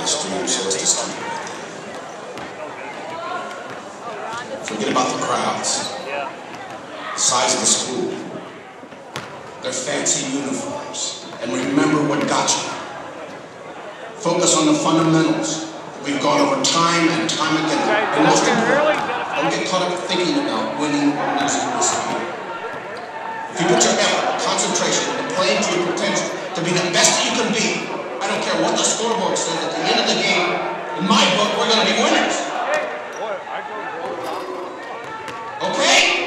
the stream shows this to you. Forget about the crowds, the size of the school, their fancy uniforms, and remember what got you. Focus on the fundamentals that we've gone over time and time again. And most importantly, don't get caught up thinking about winning or losing this game. If you put your effort, concentration, and playing to your potential to be the best that you can be, I don't care what the scoreboard says, at the end of the game, in my book, we're going to be winners. Okay?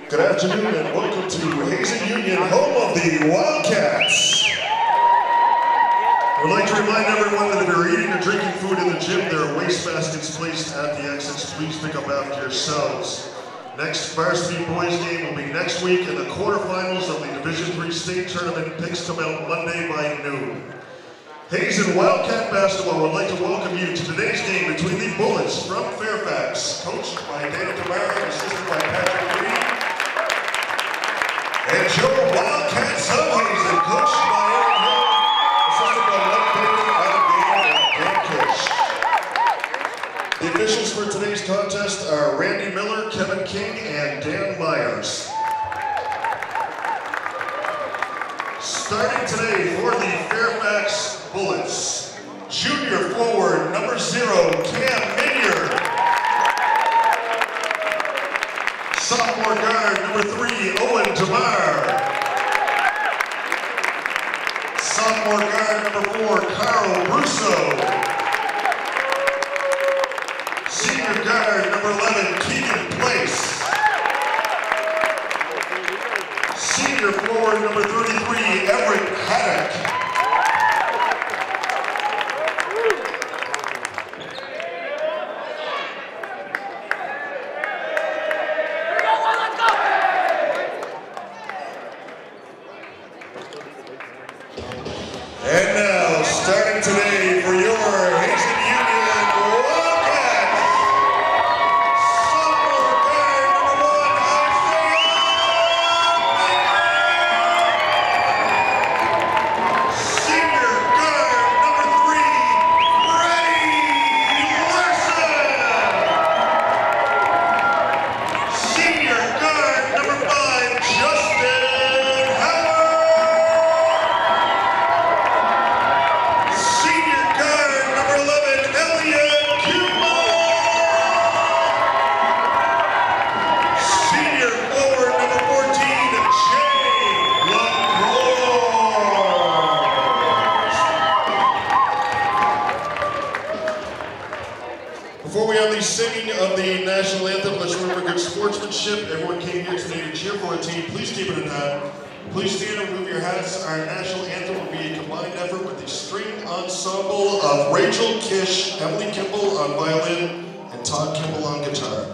Good afternoon and welcome to Hazen Union, home of the Wildcats. I would like to remind everyone that if you're eating or drinking food in the gym, there are waste baskets placed at the exits. Please pick up after yourselves. Next varsity boys game will be next week, and the quarterfinals of the Division III state tournament picks come out Monday by noon. Hazen Wildcat Basketball would like to welcome you to today's game between the Bullets from Fairfax, coached by Dana Tamara and assisted by Patrick Reed, and Joe Wildcats of Hazen, coached by Aaron Hill, assisted by Mike Baker, Adam Gale, and Dan Kish. The officials for today's contest are Randy Miller, Kevin King, and Dan Myers. Starting today for the Fairfax Bullets, junior forward number 0, Cam Minier. Sophomore guard number 3, Owen Tamar. Sophomore guard number 4, Carl Russo. Senior guard number 11, Keegan Place. Senior forward number 33, Everett Haddock. And now, starting today for your Hazen Union Wildcats, sophomore guard number 1, senior guard number 3, Freddie Larson. Senior guard number 5, Justin Howard. Senior guard number 11, Elliot Kumar. Senior forward number 14, Jay LaCroix. Before we have the singing of the national anthem, let's remember good sportsmanship. Everyone came here today to cheer for a team. Please keep it in time. Please stand and move your hats. Our national anthem will be a combined effort with the string ensemble of Rachel Kish, Emily Kimball on violin, and Todd Kimball on guitar.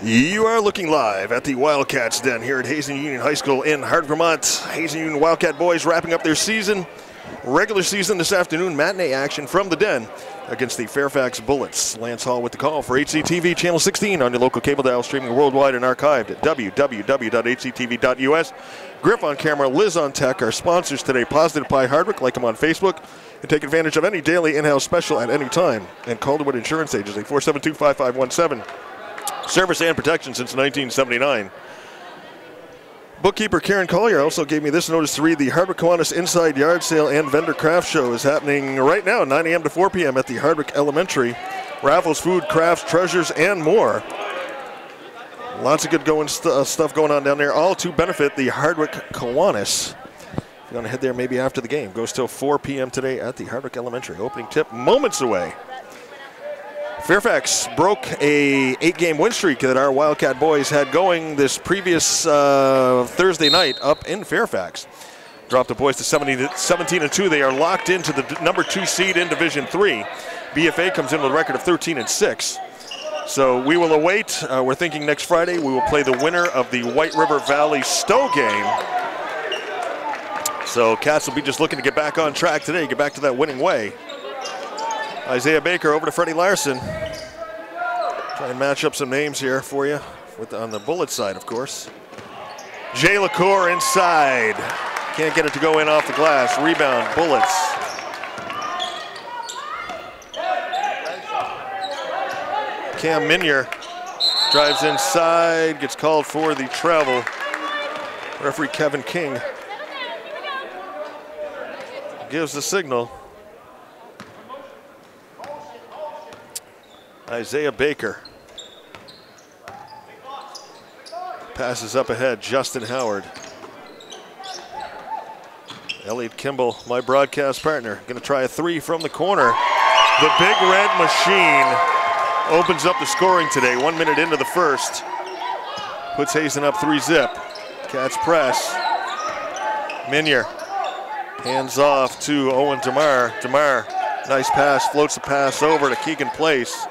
You are looking live at the Wildcats Den here at Hazen Union High School in Hart, Vermont. Hazen Union Wildcat boys wrapping up their season. Regular season this afternoon, matinee action from the Den against the Fairfax Bullets. Lance Hall with the call for HCTV Channel 16 on your local cable dial, streaming worldwide and archived at www.hctv.us. Griff on camera, Liz on tech. Our sponsors today, Positive Pie Hardwick. Like them on Facebook and take advantage of any daily in-house special at any time. And Calderwood Insurance Agency, 472-5517. Service and protection since 1979. Bookkeeper Karen Collier also gave me this notice to read. The Hardwick Kiwanis Inside Yard Sale and Vendor Craft Show is happening right now, 9 a.m. to 4 p.m. at the Hardwick Elementary. Raffles, food, crafts, treasures, and more. Lots of good stuff going on down there, all to benefit the Hardwick Kiwanis. If you want to head there maybe after the game, goes till 4 p.m. today at the Hardwick Elementary. Opening tip moments away. Fairfax broke a 8-game win streak that our Wildcat boys had going this previous Thursday night up in Fairfax. Dropped the boys to 17-2. They are locked into the number 2 seed in Division 3. BFA comes in with a record of 13-6. So we will await. We're thinking next Friday we will play the winner of the White River Valley Stowe game. So Cats will be just looking to get back on track today, get back to that winning way. Isaiah Baker over to Freddie Larson. Try and match up some names here for you on the Bullet side, of course. Jay LaCour inside. Can't get it to go in off the glass. Rebound, Bullets. Cam Minier drives inside, gets called for the travel. Referee Kevin King gives the signal. Isaiah Baker passes up ahead, Justin Howard. Elliot Kimball, my broadcast partner, going to try a 3 from the corner. The Big Red Machine opens up the scoring today, 1 minute into the first. Puts Hazen up 3-zip. Cats press. Minier hands off to Owen Demar. Demar, nice pass, floats the pass over to Keegan Place.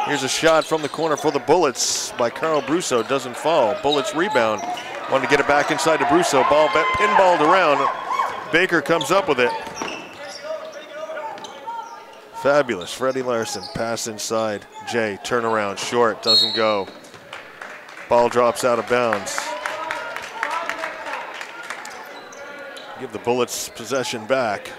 Here's a shot from the corner for the Bullets by Carl Brusso. Doesn't fall. Bullets rebound. Wanted to get it back inside to Brusso. Ball pinballed around. Baker comes up with it. Fabulous. Freddie Larson. Pass inside. Jay, turnaround. Short. Doesn't go. Ball drops out of bounds. Give the Bullets possession back.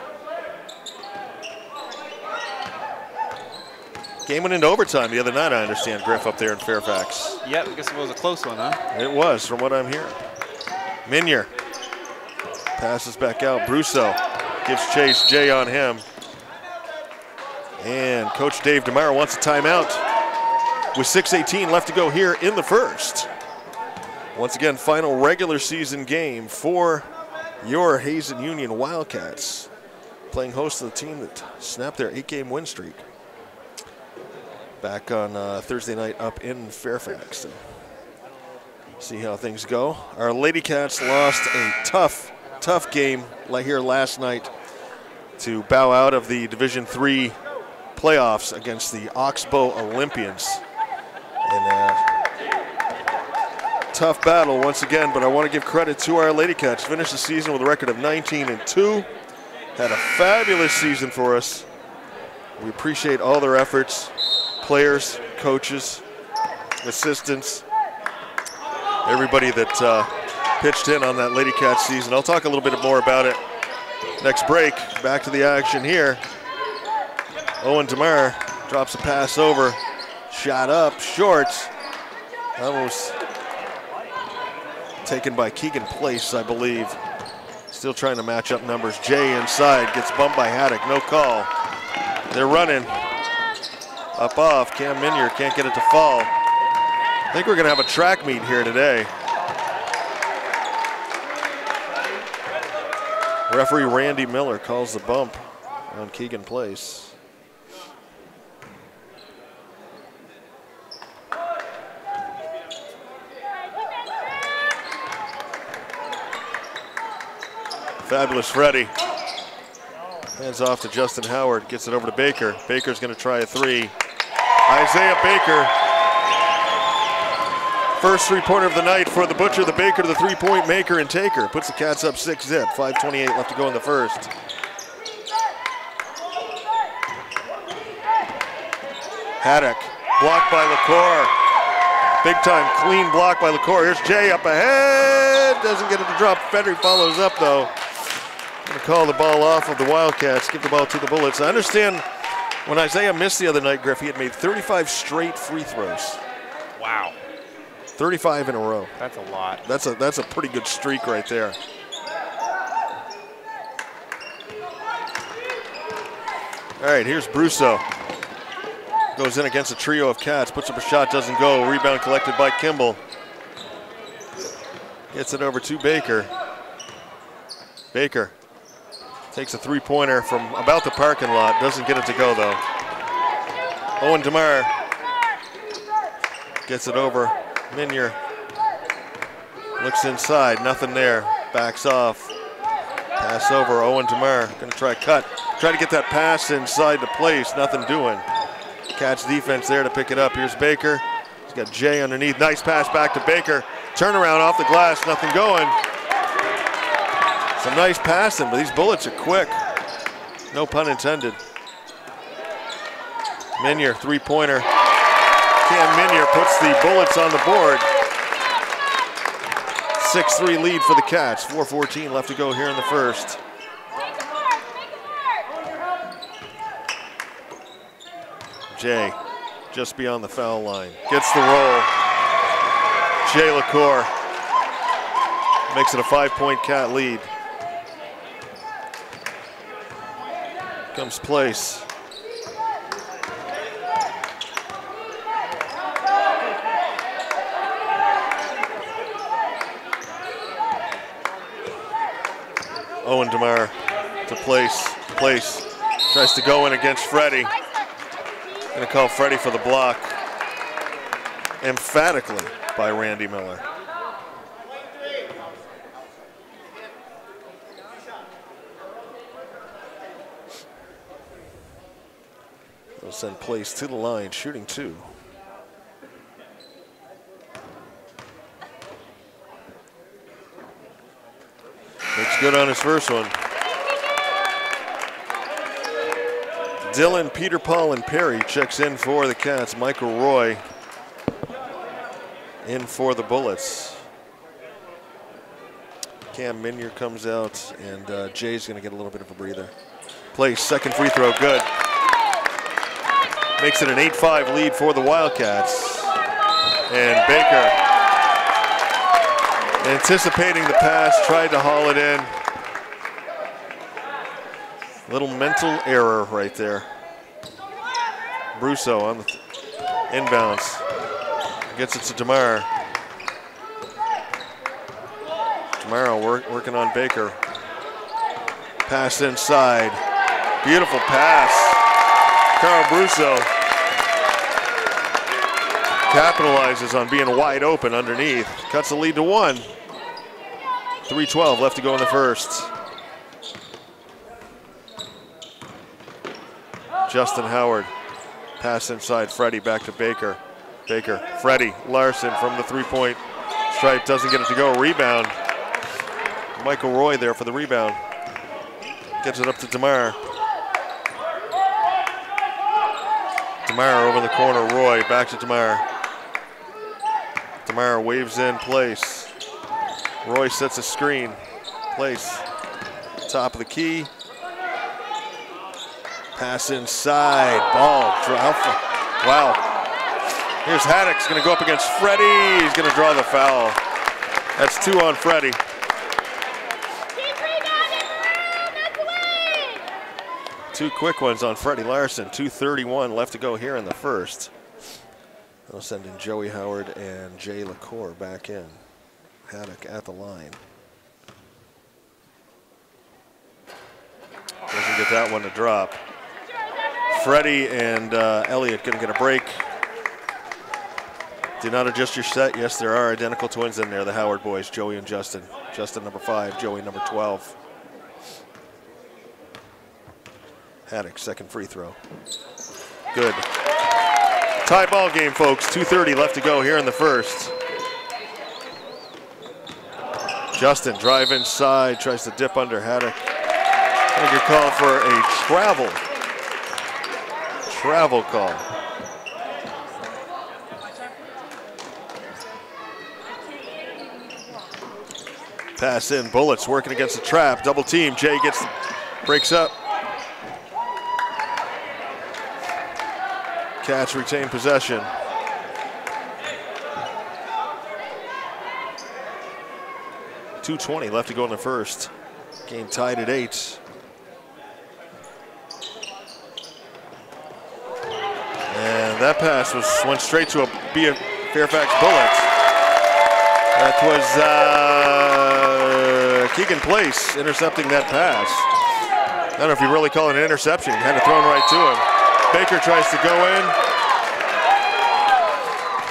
Game went into overtime the other night, I understand, Griff, up there in Fairfax. Yep, I guess it was a close one, huh? It was, from what I'm hearing. Minier passes back out. Brusso gives chase. Jay on him. And Coach Dave DeMar wants a timeout with 6:18 left to go here in the first. Once again, final regular season game for your Hazen Union Wildcats, playing host to the team that snapped their 8-game win streak back on Thursday night up in Fairfax. So see how things go. Our Lady Cats lost a tough game here last night to bow out of the Division 3 playoffs against the Oxbow Olympians. And tough battle once again, but I want to give credit to our Lady Cats. Finished the season with a record of 19-2. Had a fabulous season for us. We appreciate all their efforts. Players, coaches, assistants, everybody that pitched in on that Lady Cats season. I'll talk a little bit more about it next break. Back to the action here. Owen Demar drops a pass over. Shot up, short. That was taken by Keegan Place, I believe. Still trying to match up numbers. Jay inside, gets bumped by Haddock, no call. They're running. Up off, Cam Minier can't get it to fall. I think we're gonna have a track meet here today. Referee Randy Miller calls the bump on Keegan Place. Fabulous Freddie. Hands off to Justin Howard, gets it over to Baker. Baker's gonna try a 3. Isaiah Baker First three-pointer of the night for the Butcher, the Baker, the three-point maker and taker. Puts the Cats up 6-zip, 5:28 left to go in the first. Haddock, blocked by LaCour. Big time clean block by LaCour. Here's Jay up ahead. Doesn't get it to drop. Fedry follows up though. Gonna call the ball off of the Wildcats, give the ball to the Bullets. I understand when Isaiah missed the other night, Griff, he had made 35 straight free throws. Wow. 35 in a row. That's a lot. That's a pretty good streak right there. All right, here's Brusso. Goes in against a trio of Cats, puts up a shot, doesn't go. Rebound collected by Kimball. Gets it over to Baker. Baker takes a three-pointer from about the parking lot. Doesn't get it to go, though. Owen DeMar gets it over. Minier looks inside. Nothing there. Backs off. Pass over. Owen DeMar going to try cut. Try to get that pass inside the place. Nothing doing. Cats defense there to pick it up. Here's Baker. He's got Jay underneath. Nice pass back to Baker. Turnaround off the glass. Nothing going. Some nice passing, but these Bullets are quick. No pun intended. Minier, three-pointer. Cam Minier puts the Bullets on the board. 6-3 lead for the Cats. 4:14 left to go here in the first. Jay, just beyond the foul line. Gets the roll. Jay LaCour makes it a 5-point Cat lead. Comes Place. Owen DeMar to Place. Place tries to go in against Freddie. Gonna call Freddie for the block. Emphatically by Randy Miller. They'll send Place to the line, shooting two. Looks good on his first one. Dylan, Peter, Paul, and Perry checks in for the Cats. Michael Roy in for the Bullets. Cam Minier comes out, and Jay's going to get a little bit of a breather. Place, second free throw, good. Makes it an 8-5 lead for the Wildcats. And Baker, anticipating the pass, tried to haul it in. Little mental error right there. Brusso on the inbounds. Gets it to DeMar. DeMar working on Baker. Pass inside. Beautiful pass. Carl Brusso capitalizes on being wide open underneath. Cuts the lead to 1. 3:12 left to go in the first. Justin Howard, pass inside, Freddie back to Baker. Baker, Freddie, Larson from the three-point stripe, doesn't get it to go, rebound. Michael Roy there for the rebound. Gets it up to DeMar. DeMar over the corner, Roy, back to DeMar. DeMar waves in, Place. Roy sets a screen, Place. Top of the key. Pass inside, ball, wow. Here's Haddock's gonna go up against Freddie. He's gonna draw the foul. That's 2 on Freddie. Two quick ones on Freddie Larson. 2:31 left to go here in the first. They'll send in Joey Howard and Jay LaCour back in. Haddock at the line. Doesn't get that one to drop. Freddie and Elliott gonna get a break. Do not adjust your set. Yes, there are identical twins in there, the Howard boys, Joey and Justin. Justin number 5, Joey number 12. Haddock, second free throw. Good. Tie ball game, folks. 2:30 left to go here in the first. Justin drive inside, tries to dip under Haddock. I think you're calling for a travel call. Pass in, Bullets working against the trap, double team. Jay breaks up. Cats retain possession. .220 left to go in the first. Game tied at 8. And that pass went straight to a Fairfax Bullet. That was Keegan Place intercepting that pass. I don't know if you really call it an interception. He had it thrown right to him. Baker tries to go in.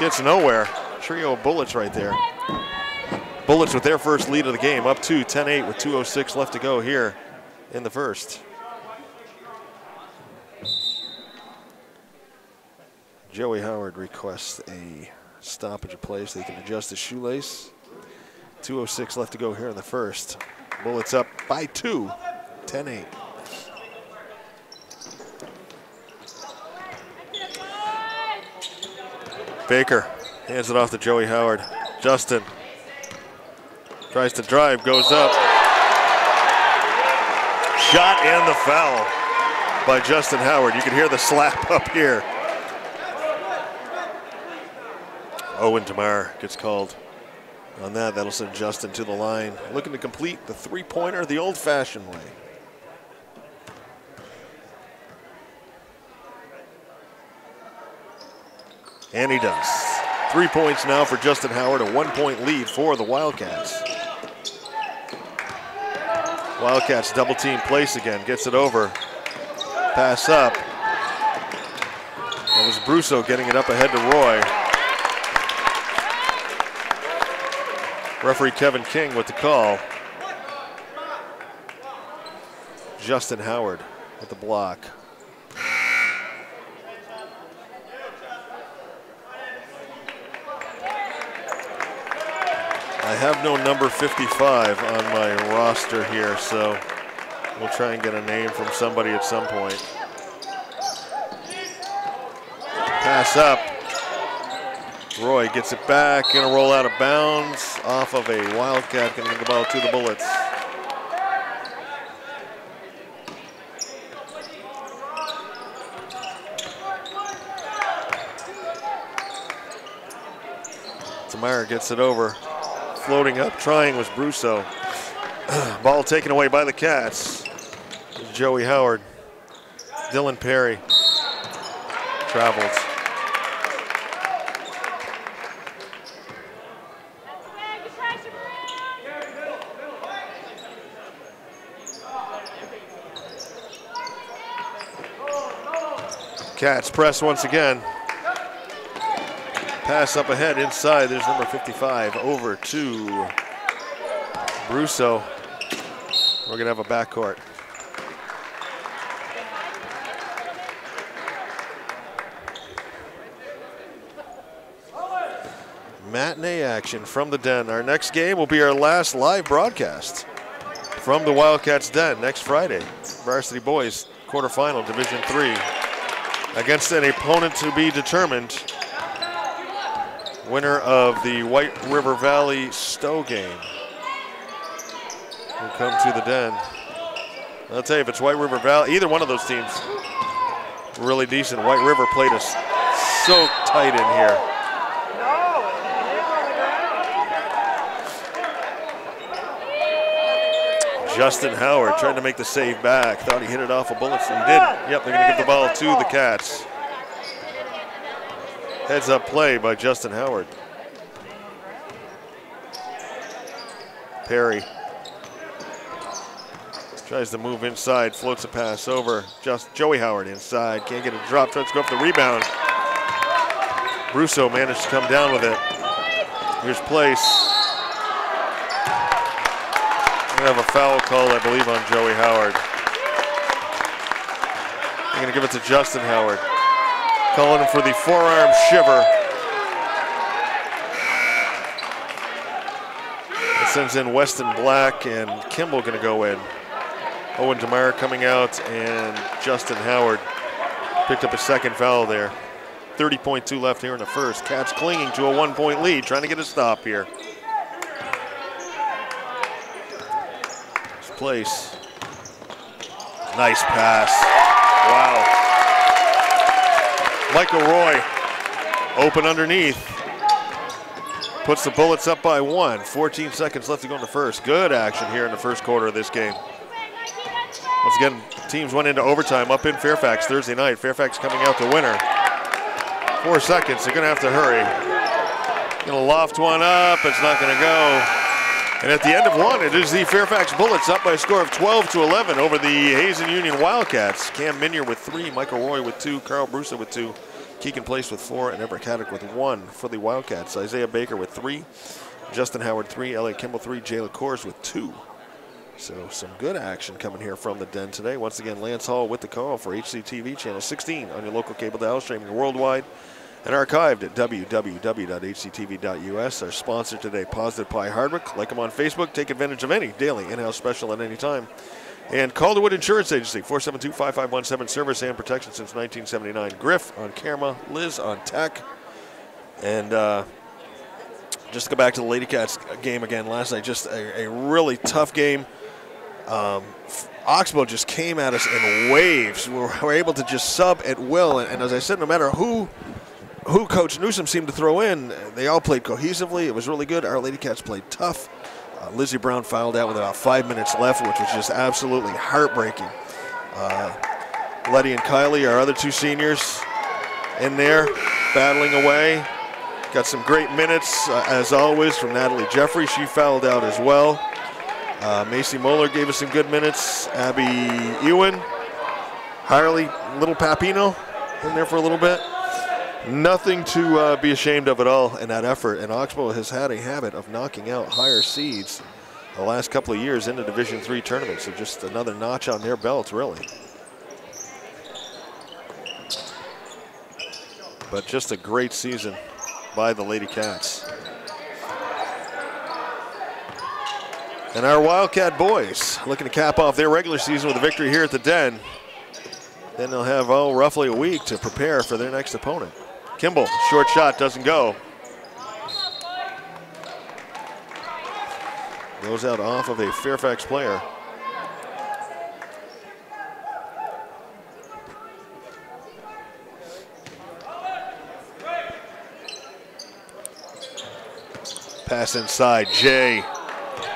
Gets nowhere. Trio of Bullets right there. Bullets with their first lead of the game, up to 10-8 with 2:06 left to go here in the first. Joey Howard requests a stoppage of play so he can adjust his shoelace. 2:06 left to go here in the first. Bullets up by 2, 10-8. Baker hands it off to Joey Howard. Justin tries to drive, goes up. Shot and the foul by Justin Howard. You can hear the slap up here. Owen DeMar gets called on that. That'll send Justin to the line. Looking to complete the three-pointer the old-fashioned way. And he does. 3 points now for Justin Howard, a 1-point lead for the Wildcats. Wildcats double team Place again, gets it over. Pass up. That was Brusso getting it up ahead to Roy. Referee Kevin King with the call. Justin Howard with the block. I have no number 55 on my roster here, so we'll try and get a name from somebody at some point. Pass up. Roy gets it back, gonna roll out of bounds off of a Wildcat, gonna give the ball to the Bullets. Tamara gets it over. Floating up, trying was Brusso. Ball taken away by the Cats. Joey Howard. Dylan Perry travels. Cats press once again. Pass up ahead inside. There's number 55 over to Brusso. We're going to have a backcourt. Matinee action from the Den. Our next game will be our last live broadcast from the Wildcats Den next Friday. Varsity Boys quarterfinal, Division III, against an opponent to be determined. Winner of the White River Valley Stowe game will come to the Den. I'll tell you, if it's White River Valley, either one of those teams, really decent. White River played us so tight in here. Justin Howard trying to make the save back. Thought he hit it off a bullet, so he didn't. Yep, they're going to give the ball to the Cats. Heads up play by Justin Howard. Perry tries to move inside, floats a pass over. Joey Howard inside, can't get a drop, tries to go up the rebound. Brusso managed to come down with it. Here's Place. We're gonna have a foul call, I believe, on Joey Howard. They're gonna give it to Justin Howard. Calling him for the forearm shiver. sends in Weston Black, and Kimball going to go in. Owen DeMar coming out, and Justin Howard picked up a second foul there. 30.2 left here in the first. Cats clinging to a 1-point lead, trying to get a stop here. This place. Nice pass. Wow. Michael Roy open underneath. Puts the Bullets up by 1. 14 seconds left to go in the first. Good action here in the first quarter of this game. Once again, teams went into overtime up in Fairfax Thursday night. Fairfax coming out the winner. 4 seconds, they're gonna have to hurry. Gonna loft one up, it's not gonna go. And at the end of one, it is the Fairfax Bullets up by a score of 12-11 over the Hazen Union Wildcats. Cam Minier with 3, Michael Roy with 2, Carl Brusa with 2, Keegan Place with 4, and Everett Haddock with 1 for the Wildcats. Isaiah Baker with 3, Justin Howard 3, Elliot Kimball 3, Jay LaCours with 2. So some good action coming here from the Den today. Once again, Lance Hall with the call for HCTV Channel 16 on your local cable dial, streaming worldwide and archived at www.hctv.us. Our sponsor today, Positive Pie Hardwick. Like them on Facebook. Take advantage of any daily in-house special at any time. And Calderwood Insurance Agency, 472-5517, service and protection since 1979. Griff on camera, Liz on tech. And just to go back to the Lady Cats game again last night, just a really tough game. Oxbow just came at us in waves. We were able to just sub at will, and as I said, no matter who Coach Newsom seemed to throw in, they all played cohesively. It was really good. Our Lady Cats played tough. Lizzie Brown fouled out with about 5 minutes left, which was just absolutely heartbreaking. Letty and Kylie, our other 2 seniors, in there battling away. Got some great minutes, as always, from Natalie Jeffrey. She fouled out as well. Macy Moeller gave us some good minutes. Abby Ewan, Harley, Little Papino in there for a little bit. Nothing to be ashamed of at all in that effort. And Oxbow has had a habit of knocking out higher seeds the last couple of years in the Division III tournament. So just another notch on their belts, really. But just a great season by the Lady Cats. And our Wildcat boys looking to cap off their regular season with a victory here at the Den. Then they'll have roughly a week to prepare for their next opponent. Kimball, short shot, doesn't go. Goes out off of a Fairfax player. Pass inside, Jay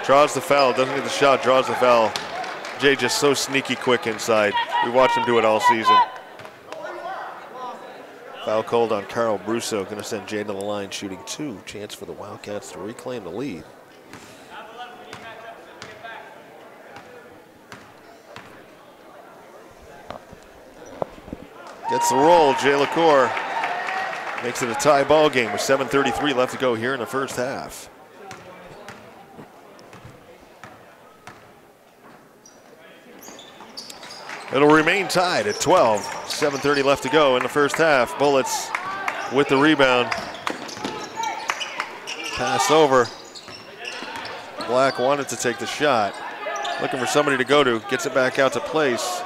draws the foul, doesn't get the shot, draws the foul. Jay just so sneaky quick inside. We watched him do it all season. Foul called on Carl Brusso, going to send Jay to the line, shooting 2. Chance for the Wildcats to reclaim the lead. Gets the roll, Jay LaCour. Makes it a tie ball game with 7:33 left to go here in the first half. It'll remain tied at 12. 7:30 left to go in the first half. Bullets with the rebound. Pass over. Black wanted to take the shot. Looking for somebody to go to. Gets it back out to Place.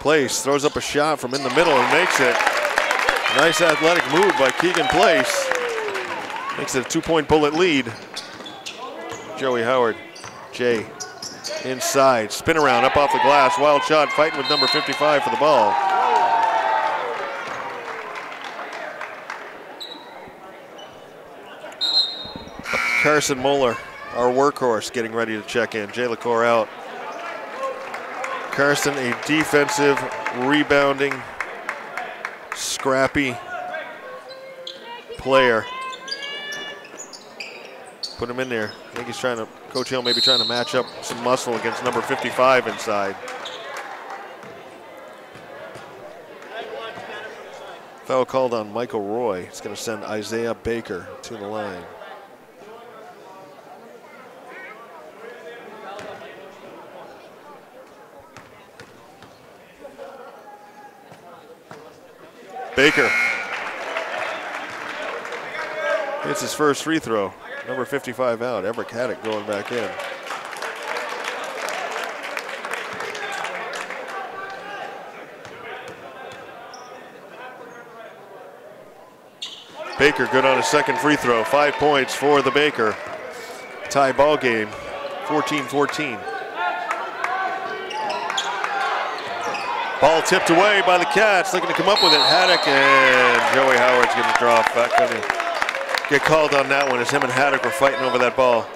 Place throws up a shot from in the middle and makes it. Nice athletic move by Keegan Place. Makes it a 2-point Bullet lead. Joey Howard. Jay. Inside, spin around, up off the glass, wild shot, fighting with number 55 for the ball. Carson Moeller, our workhorse, getting ready to check in. Jay LaCour out. Carson, a defensive, rebounding, scrappy player. Put him in there. I think he's trying to, Coach Hill maybe trying to match up some muscle against number 55 inside. Foul called on Michael Roy. It's going to send Isaiah Baker to the line. Baker. Hits his first free throw. Number 55 out. Everett Haddock going back in. Baker good on his second free throw. 5 points for the Baker. Tie ball game, 14-14. Ball tipped away by the Cats, looking to come up with it. Haddock and Joey Howard's going to drop. Back going to get called on that one as him and Haddock were fighting over that ball.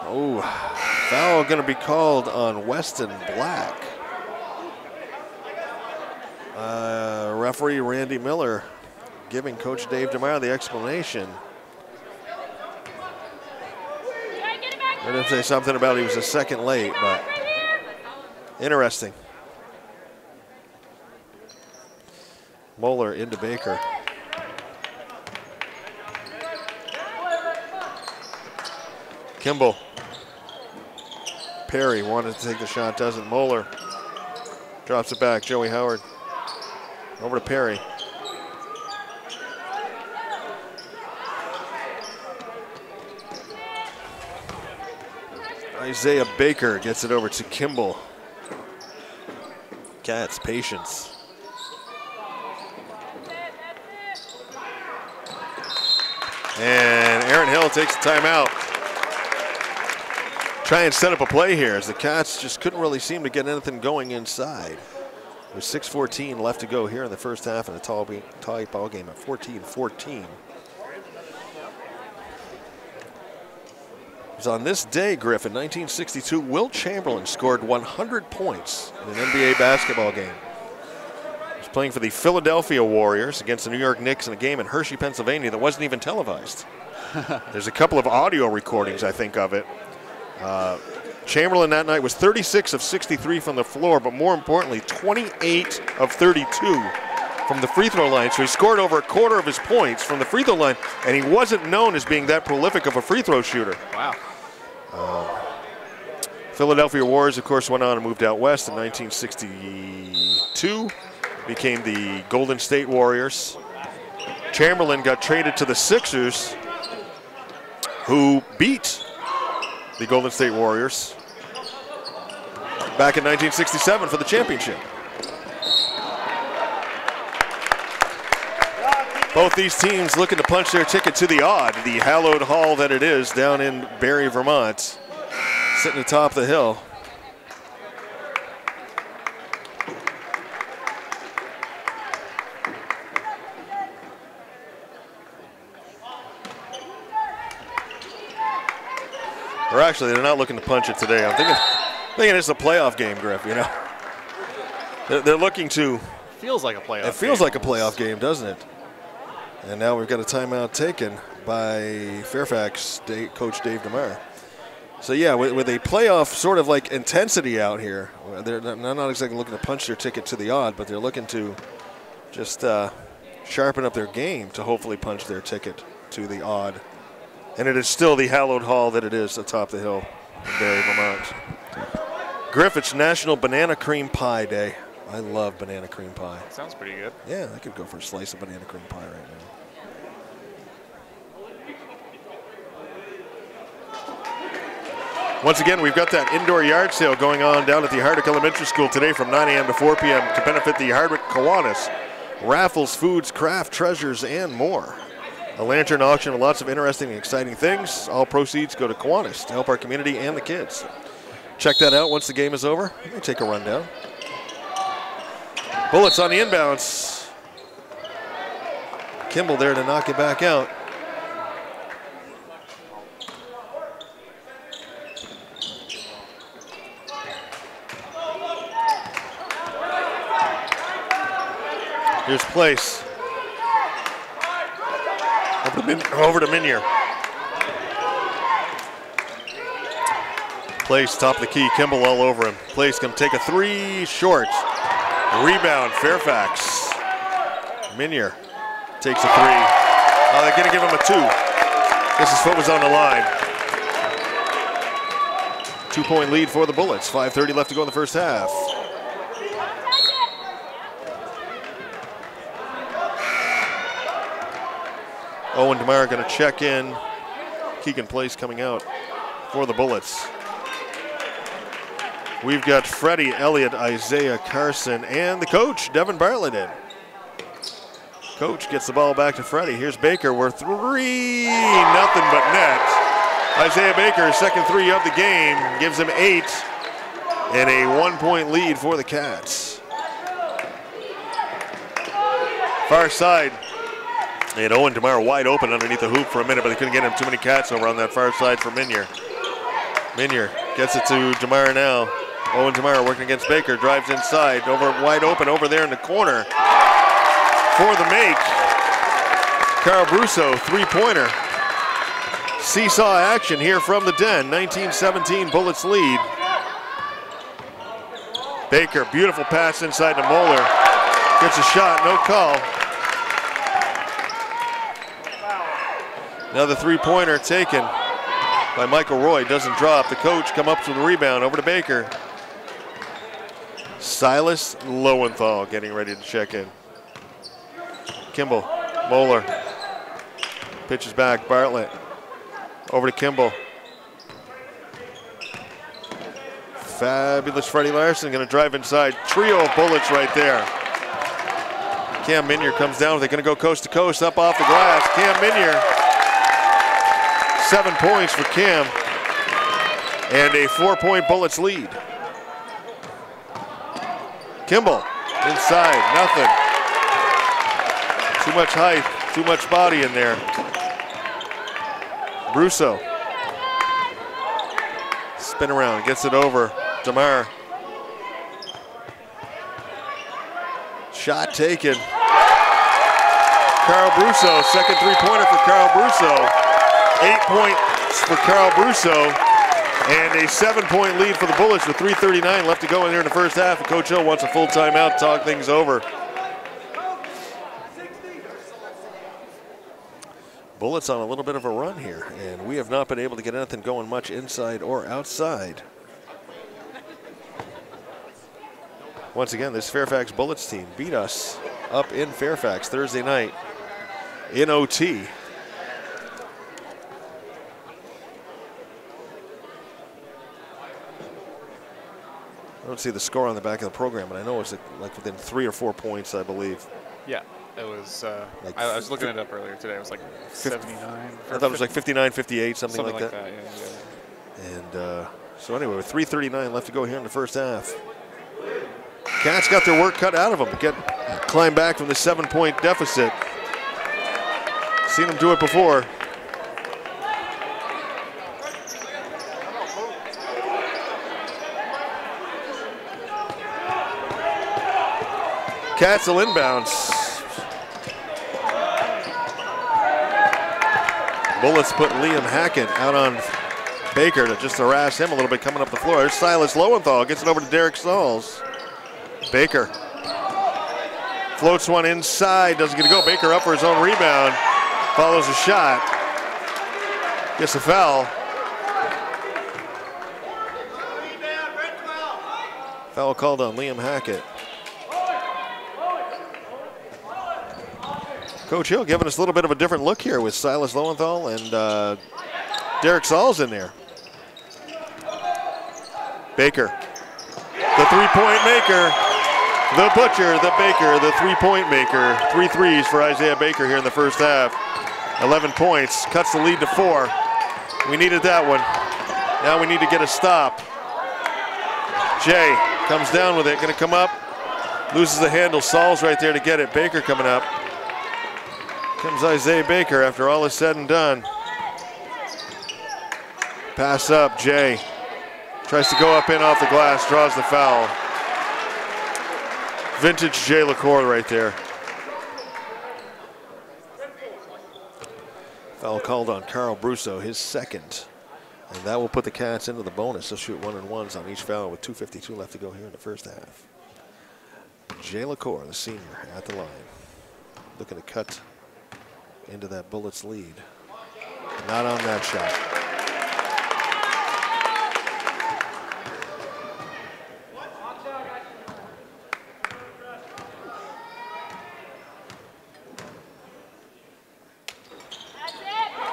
Oh, foul going to be called on Weston Black. Referee Randy Miller giving Coach Dave DeMeyer the explanation. I didn't say something about he was a second late, but interesting. Moeller into Baker. Kimball. Perry wanted to take the shot, doesn't. Moeller drops it back. Joey Howard over to Perry. Isaiah Baker gets it over to Kimball. Cats, patience. And Aaron Hill takes the timeout. Try and set up a play here as the Cats just couldn't really seem to get anything going inside. There's 6:14 left to go here in the first half in a tie ball game at 14-14. It was on this day, Griff, in 1962, Wilt Chamberlain scored 100 points in an NBA basketball game. He was playing for the Philadelphia Warriors against the New York Knicks in a game in Hershey, Pennsylvania that wasn't even televised. There's a couple of audio recordings, I think, of it. Chamberlain that night was 36 of 63 from the floor, but more importantly, 28 of 32 from the free throw line. So he scored over a quarter of his points from the free throw line, and he wasn't known as being that prolific of a free throw shooter. Wow. Philadelphia Warriors, of course, went on and moved out west in 1962, became the Golden State Warriors. Chamberlain got traded to the Sixers, who beat the Golden State Warriors back in 1967 for the championship. Both these teams looking to punch their ticket to the odd, the hallowed hall that it is down in Barrie, Vermont, sitting atop the hill. Or actually, they're not looking to punch it today. I'm thinking it's a playoff game, Griff, you know. They're looking to. Feels like a playoff game. It feels like a playoff game, doesn't it? And now we've got a timeout taken by Fairfax coach Dave DeMeyer. So yeah, with a playoff sort of like intensity out here, they're not exactly looking to punch their ticket to the odd, but they're looking to just sharpen up their game to hopefully punch their ticket to the odd. And it is still the hallowed hall that it is atop the hill in Barrie, Vermont. Griff, it's National Banana Cream Pie Day. I love banana cream pie. Sounds pretty good. Yeah, I could go for a slice of banana cream pie right now. Once again, we've got that indoor yard sale going on down at the Hardwick Elementary School today from 9 a.m. to 4 p.m. to benefit the Hardwick Kiwanis. Raffles, foods, craft, treasures, and more. A lantern auction with lots of interesting and exciting things. All proceeds go to Kiwanis to help our community and the kids. Check that out once the game is over. Let me take a rundown. Bullets on the inbounds. Kimball there to knock it back out. Here's Place. Over to Minier. Place, top of the key, Kimball all over him. Place can take a three, short. Rebound, Fairfax. Minier takes a three. Oh, they're gonna give him a two. Guess his foot was on the line. 2-point lead for the Bullets. 5:30 left to go in the first half. Owen DeMar going to check in. Keegan Place coming out for the Bullets. We've got Freddie Elliott, Isaiah Carson, and the coach, Devin Bartlett, in. Coach gets the ball back to Freddie. Here's Baker. We're 3-0 but net. Isaiah Baker, second three of the game, gives him 8 and a 1-point lead for the Cats. Far side. They had Owen DeMar wide open underneath the hoop for a minute, but they couldn't get him. Too many Cats over on that far side for Minier. Minier gets it to DeMar now. Owen DeMar working against Baker, drives inside, over wide open over there in the corner. For the make, Carl Brusso, three-pointer. Seesaw action here from the Den. 19-17 Bullets lead. Baker, beautiful pass inside to Moeller. Gets a shot, no call. Another three-pointer taken by Michael Roy. Doesn't drop. The coach come up to the rebound over to Baker. Silas Lowenthal getting ready to check in. Kimball, Moeller. Pitches back, Bartlett. Over to Kimball. Fabulous Freddie Larson going to drive inside. Trio of Bullets right there. Cam Minier comes down. They're going to go coast to coast, up off the glass. Cam Minier. 7 points for Cam. And a 4-point Bullets lead. Kimball, inside, nothing. Too much height, too much body in there. Brusso. Spin around, gets it over. DeMar. Shot taken. Carl Brusso, second three-pointer for Carl Brusso. 8 points for Carl Brusso. And a 7-point lead for the Bullets with 3:39 left to go in here in the first half. And Coach Hill wants a full timeout to talk things over. Bullets on a little bit of a run here, and we have not been able to get anything going much inside or outside. Once again, this Fairfax Bullets team beat us up in Fairfax Thursday night in OT. I don't see the score on the back of the program, but I know it's like within 3 or 4 points, I believe. Yeah, it was, I was looking it up earlier today. It was like 79. I thought it was like 59, 58, something like that. Yeah. And so anyway, with 3:39 left to go here in the first half. Cats got their work cut out of them to climb back from the 7-point deficit. Seen them do it before. Cats will inbounds. Bullets put Liam Hackett out on Baker to just harass him a little bit coming up the floor. There's Silas Lowenthal, gets it over to Derek Sauls. Baker floats one inside, doesn't get to go. Baker up for his own rebound, follows a shot, gets a foul. Foul called on Liam Hackett. Coach Hill giving us a little bit of a different look here with Silas Lowenthal and Derek Sauls in there. Baker, the three-point maker, the butcher, the baker, the three-point maker. 3 threes for Isaiah Baker here in the first half. 11 points, cuts the lead to 4. We needed that one. Now we need to get a stop. Jay comes down with it, gonna come up, loses the handle. Sauls right there to get it. Baker coming up. Comes Isaiah Baker after all is said and done. Pass up, Jay. Tries to go up in off the glass, draws the foul. Vintage Jay LaCour right there. Foul called on Carl Brusso, his second. And that will put the Cats into the bonus. They'll shoot 1-and-1s on each foul with 2:52 left to go here in the first half. Jay LaCour, the senior, at the line. Looking to cut into that Bullets lead. Not on that shot.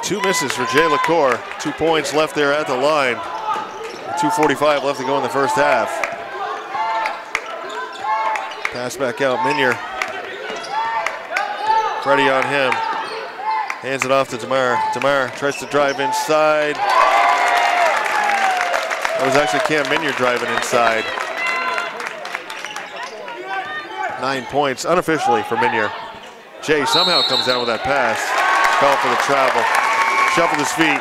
2 misses for Jay LaCour. 2 points left there at the line. 2:45 left to go in the first half. Pass back out, Minier. Freddie on him. Hands it off to Tamar. Tamar tries to drive inside. That was actually Cam Minier driving inside. 9 points unofficially for Minier. Jay somehow comes down with that pass. Call for the travel. Shuffled his feet.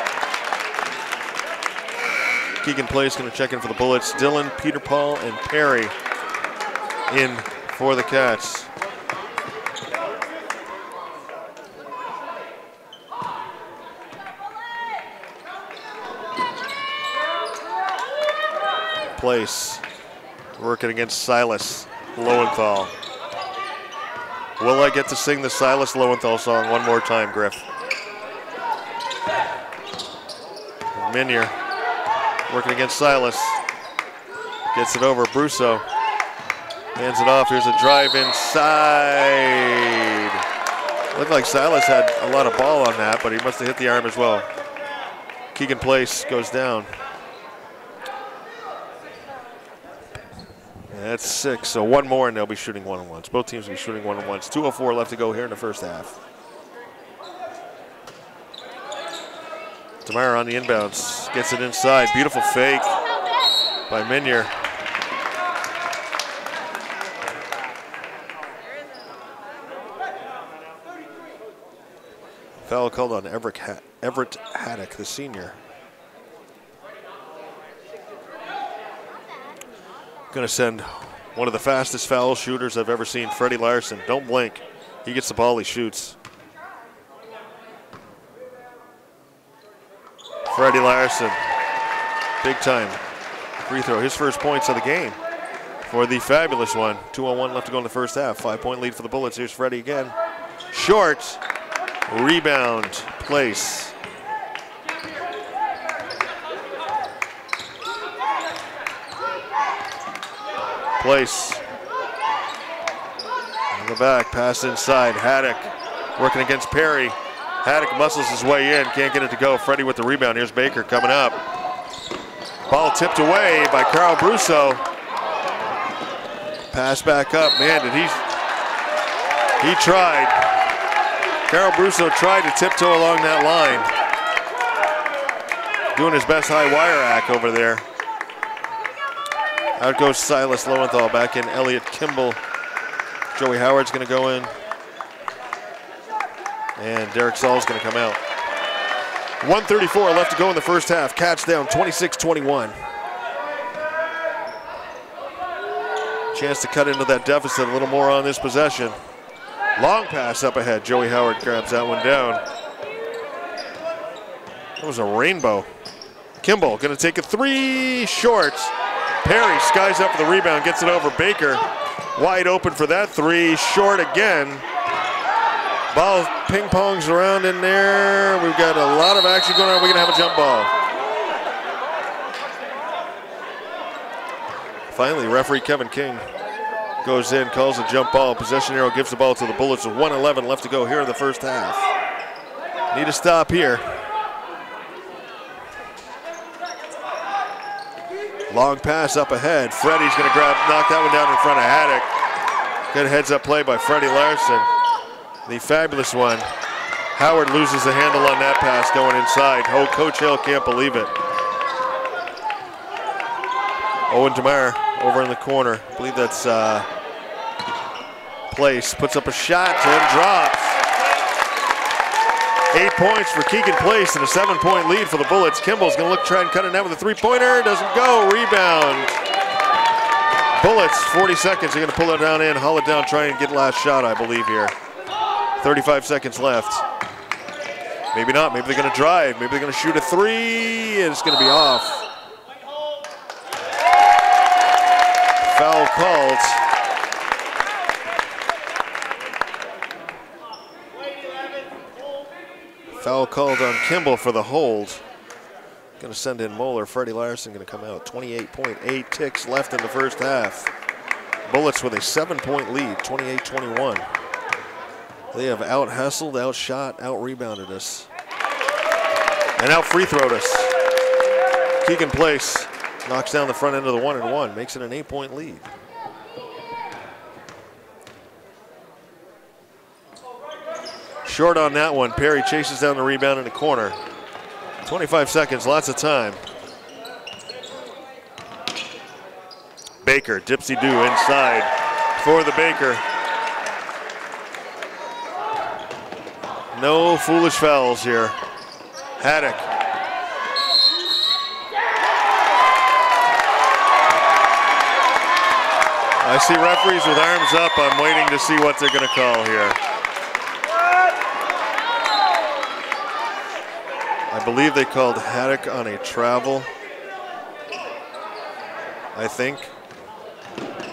Keegan Place going to check in for the Bullets. Dillon, Peter Paul, and Perry in for the Cats. Place working against Silas Lowenthal. Will I get to sing the Silas Lowenthal song one more time, Griff? Minier working against Silas. Gets it over, Brusso. Hands it off, here's a drive inside. Looked like Silas had a lot of ball on that, but he must have hit the arm as well. Keegan Place goes down. That's 6, so 1 more and they'll be shooting one-on-ones. Both teams will be shooting one-on-ones. 2:04 left to go here in the first half. Tamara on the inbounds, gets it inside. Beautiful fake by Minier. Foul called on Everett Haddock, the senior. Going to send one of the fastest foul shooters I've ever seen, Freddie Larson. Don't blink. He gets the ball, he shoots. Freddie Larson, big time free throw. His first points of the game for the fabulous one. 2:01 left to go in the first half. 5-point lead for the Bullets. Here's Freddie again. Short, rebound, Place. Place. On the back, pass inside. Haddock working against Perry. Haddock muscles his way in, can't get it to go. Freddie with the rebound. Here's Baker coming up. Ball tipped away by Carl Brusso. Pass back up. Man, did he tried. Carl Brusso tried to tiptoe along that line. Doing his best high wire act over there. Out goes Silas Lowenthal, back in Elliot Kimball. Joey Howard's going to go in. And Derek Saul's going to come out. 1:34 left to go in the first half. Cats down 26-21. Chance to cut into that deficit a little more on this possession. Long pass up ahead. Joey Howard grabs that one down. That was a rainbow. Kimball going to take a 3, short. Perry skies up for the rebound, gets it over. Baker wide open for that 3, short again. Ball ping pongs around in there. We've got a lot of action going on. We're going to have a jump ball. Finally, referee Kevin King goes in, calls a jump ball. Possession arrow gives the ball to the Bullets with 1:11 left to go here in the first half. Need a stop here. Long pass up ahead. Freddie's going to knock that one down in front of Haddock. Good heads-up play by Freddie Larson. The fabulous one. Howard loses the handle on that pass going inside. Oh, Coach Hill can't believe it. Owen DeMar over in the corner. I believe that's Place. Puts up a shot and drops. 8 points for Keegan Place and a 7-point lead for the Bullets. Kimball's going to try and cut it out with a 3-pointer. Doesn't go. Rebound. Bullets, 40 seconds. They're going to pull it down in, haul it down, try and get last shot, I believe, here. 35 seconds left. Maybe not. Maybe they're going to drive. Maybe they're going to shoot a 3, and it's going to be off. Foul called. Foul called on Kimball for the hold. Going to send in Moeller. Freddie Larson going to come out. 28.8 ticks left in the first half. Bullets with a 7-point lead, 28-21. They have out-hustled, outshot, out-rebounded us. And out free throwed us. Keegan Place knocks down the front end of the 1-and-1, makes it an 8-point lead. Short on that one. Perry chases down the rebound in the corner. 25 seconds, lots of time. Baker, dipsy-do inside for the Baker. No foolish fouls here. Haddock. I see referees with arms up. I'm waiting to see what they're going to call here. I believe they called Haddock on a travel, I think.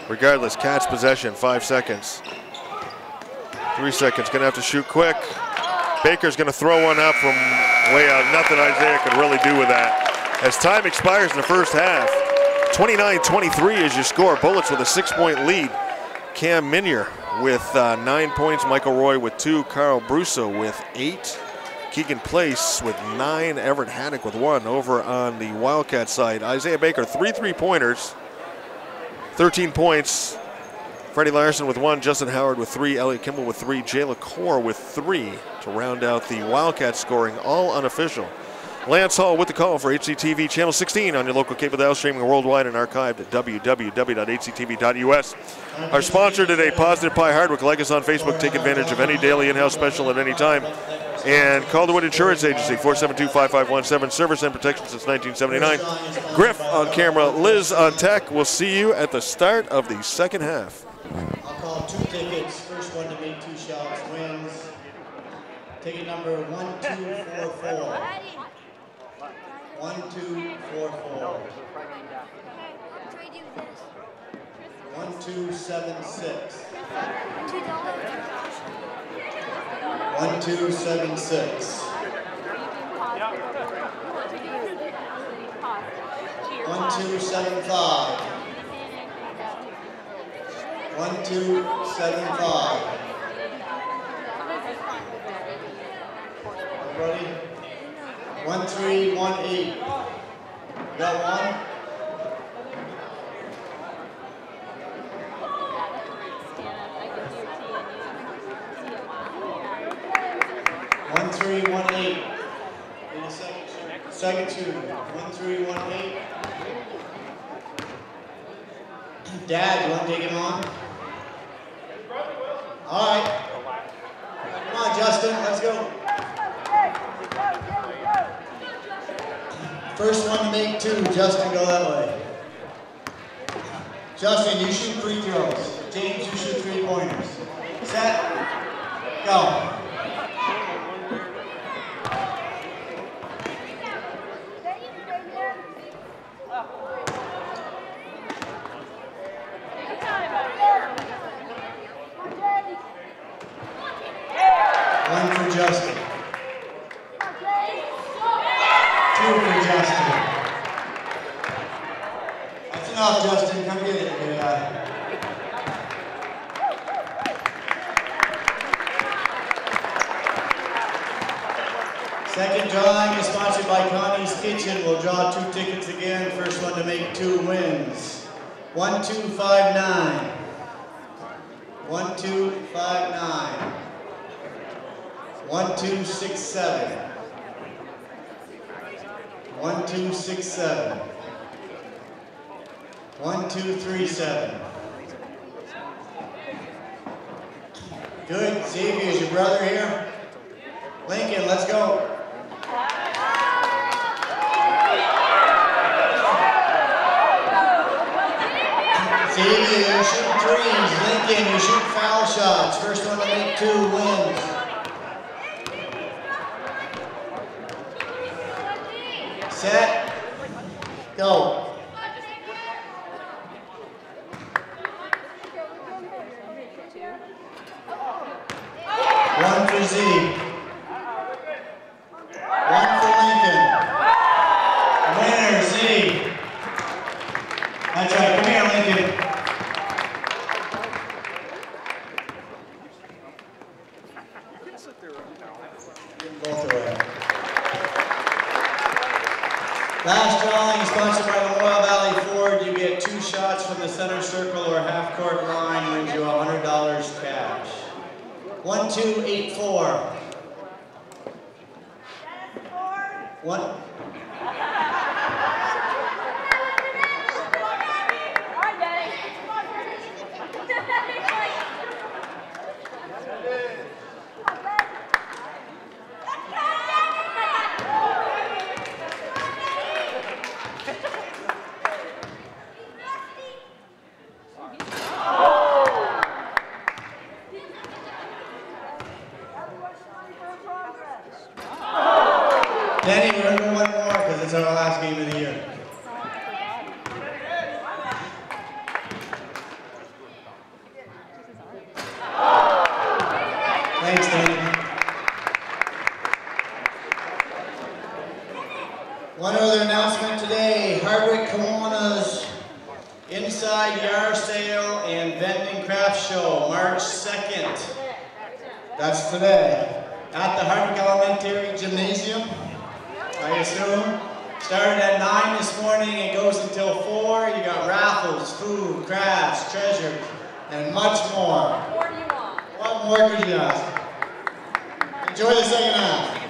Regardless, Cats possession, 5 seconds. 3 seconds, gonna have to shoot quick. Baker's gonna throw one up from way out. Nothing Isaiah could really do with that. As time expires in the first half, 29-23 is your score. Bullets with a 6-point lead. Cam Minier with 9 points, Michael Roy with 2, Carl Brusso with 8. Keegan Place with 9, Everett Haddock with 1. Over on the Wildcat side, Isaiah Baker, 3 3-pointers, 13 points. Freddie Larson with 1, Justin Howard with 3, Elliot Kimball with 3, Jay LaCour with 3 to round out the Wildcat scoring, all unofficial. Lance Hall with the call for HCTV Channel 16 on your local cable dial, streaming worldwide and archived at www.hctv.us. Our sponsor today, Positive Pie Hardwick. Like us on Facebook, take advantage of any daily in-house special at any time. And Calderwood Insurance Agency, 472-5517, service and protection since 1979. Griff on camera, Liz on tech. We'll see you at the start of the second half. I'll call 2 tickets. First one to make 2 shots wins. Ticket number 1244. 1244. 1276. 1276. 1275. 1275. Ready? 1318. Got one? 1318. Need a second, sir. Second two. 1318. Dad, you want to take him on? All right. Come on, Justin. Let's go. First one to make 2. Justin, go that way. Justin, you shoot free throws. James, you shoot 3-pointers. Set. Go. One for Justin. 2 for Justin. That's enough, Justin. Come get it, good guy. Second drawing is sponsored by Connie's Kitchen. We'll draw 2 tickets again. First one to make 2 wins. 1259. 1259. 1267. 1267. 1237. Good. Xavier, is your brother here? Lincoln, let's go. Xavier, you shoot 3s. Lincoln, you shoot foul shots. First one to make 2 wins. Set. Go. One for Z. One for Lincoln. Winner, Z. That's right. Come here, Lincoln. Both away. center circle or half court line wins you $100 cash. 1284. One. Danny, we're going to go one more because it's our last game of the year. Thanks, Danny. One other announcement today, Hardwick Kiwanis Inside Yard Sale and Vending Craft Show, March 2nd. That's today. At the Hardwick Elementary Gymnasium, I assume. Started at 9 this morning and goes until 4. You got raffles, food, crafts, treasure, and much more. What more do you want? What more could you ask? Enjoy the second half.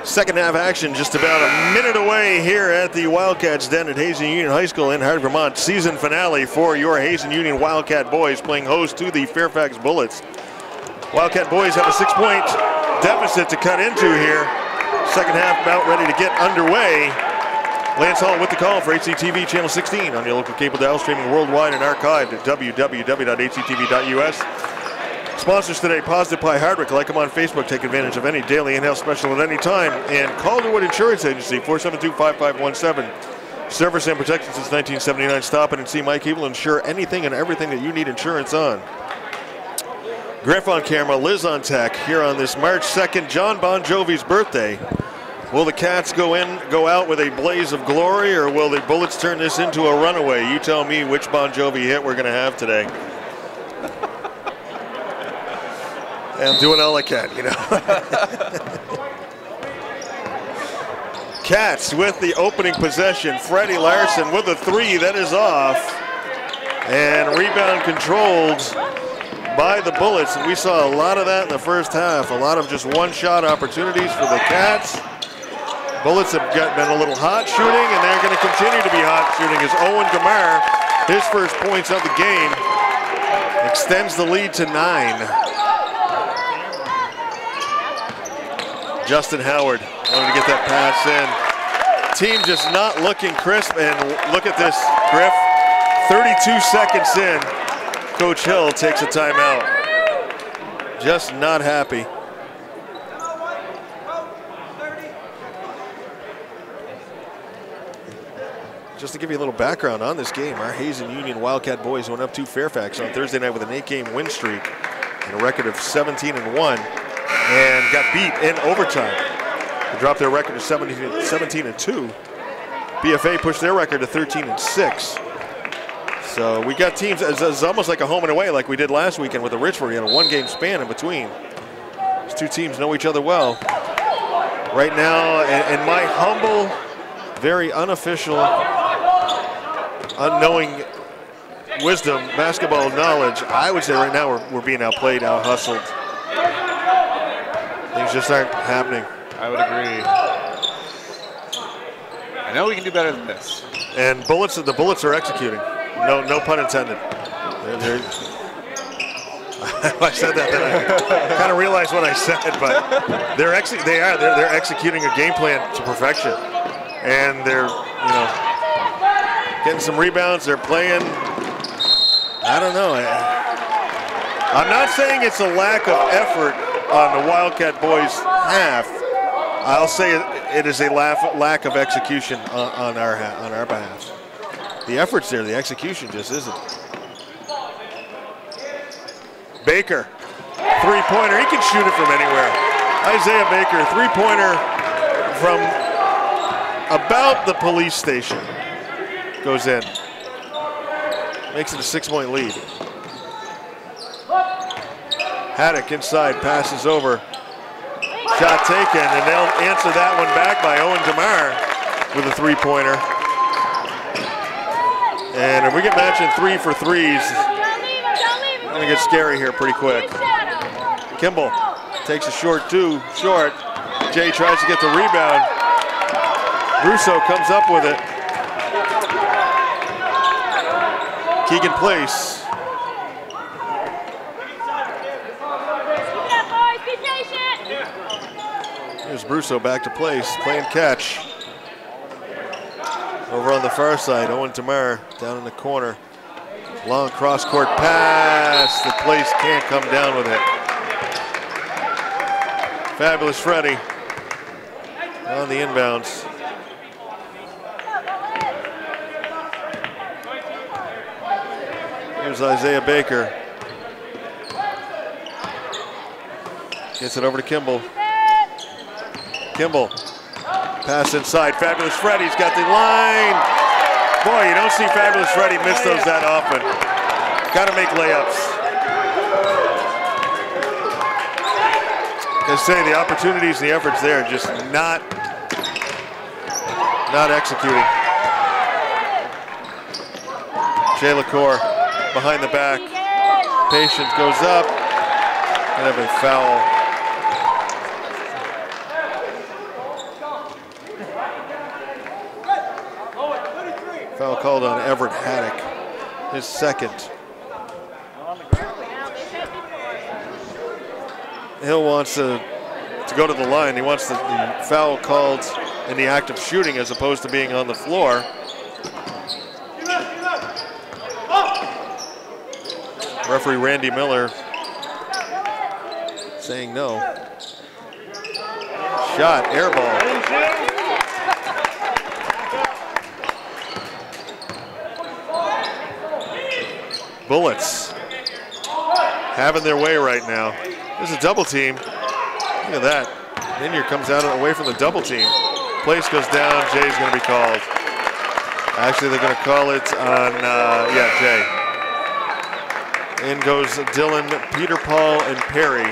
Second half action just about a minute away here at the Wildcats Den at Hazen Union High School in Hardwick, Vermont. Season finale for your Hazen Union Wildcat boys playing host to the Fairfax Bullets. Wildcat boys have a 6-point deficit to cut into here. Second half about ready to get underway. Lance Hall with the call for HCTV Channel 16 on your local cable dial, streaming worldwide and archived at www.hctv.us. Sponsors today, Positive Pie Hardwick. Like them on Facebook. Take advantage of any daily in-house special at any time. And Calderwood Insurance Agency, 472-5517. Service and protection since 1979. Stop in and see Mike. He will insure anything and everything that you need insurance on. Griff on camera, Liz on tech here on this March 2nd, John Bon Jovi's birthday. Will the Cats go out with a blaze of glory, or will the Bullets turn this into a runaway? You tell me which Bon Jovi hit we're going to have today. I'm doing all I can, you know. Cats with the opening possession. Freddie Larson with a 3 that is off. And rebound controlled by the Bullets. And we saw a lot of that in the first half. A lot of just one-shot opportunities for the Cats. Bullets have been a little hot shooting, and they're going to continue to be hot shooting as Owen Gamar, his first points of the game, extends the lead to 9. Justin Howard wanted to get that pass in. Team just not looking crisp, and look at this, Griff. 32 seconds in, Coach Hill takes a timeout. Just not happy. Just to give you a little background on this game, our Hazen Union Wildcat boys went up to Fairfax on Thursday night with an 8-game win streak and a record of 17-1. And got beat in overtime. They dropped their record to 17-2. BFA pushed their record to 13-6. So we got teams, it's almost like a home and away like we did last weekend with the Richford. We had a 1-game span in between. These two teams know each other well. Right now, in my humble, very unofficial, unknowing wisdom, basketball knowledge, I would say right now we're being outplayed, out-hustled. Things just aren't happening. I would agree. I know we can do better than this. And the Bullets are executing. No pun intended. I said that, then I kind of realized what I said, but they're executing a game plan to perfection, and they're getting some rebounds. They're playing. I don't know. I'm not saying it's a lack of effort on the Wildcat boys' half. I'll say it is a lack of execution on our behalf. The effort's there, the execution just isn't. Baker, three-pointer, he can shoot it from anywhere. Isaiah Baker, three-pointer from about the police station. Goes in. Makes it a 6-point lead. Haddock inside, passes over. Shot taken, and they'll answer that one back by Owen Gamar with a three-pointer. And if we get matching 3 for 3s, it's gonna get scary here pretty quick. Kimball takes a short 2, short. Jay tries to get the rebound. Russo comes up with it. Keegan Place. Here's Brusso back to Place, playing catch. Over on the far side, Owen Tamar down in the corner. Long cross-court pass. The Place can't come down with it. Fabulous Freddie on the inbounds. Here's Isaiah Baker. Gets it over to Kimball. Kimball, pass inside. Fabulous Freddie's got the line. Boy, you don't see Fabulous Freddie miss those that often. Got to make layups. As I say, the opportunities and the efforts there, just not executing. Jay LaCour behind the back. Patience goes up. And have a foul. Foul called on Everett Haddock, his second. Hill wants to go to the line. He wants the foul called in the act of shooting as opposed to being on the floor. Referee Randy Miller saying no. Shot, air ball. Bullets having their way right now. There's a double team. Look at that. Minier comes out away from the double team. Place goes down. Jay's going to be called. Actually, they're going to call it on, Jay. In goes Dillon, Peter Paul, and Perry.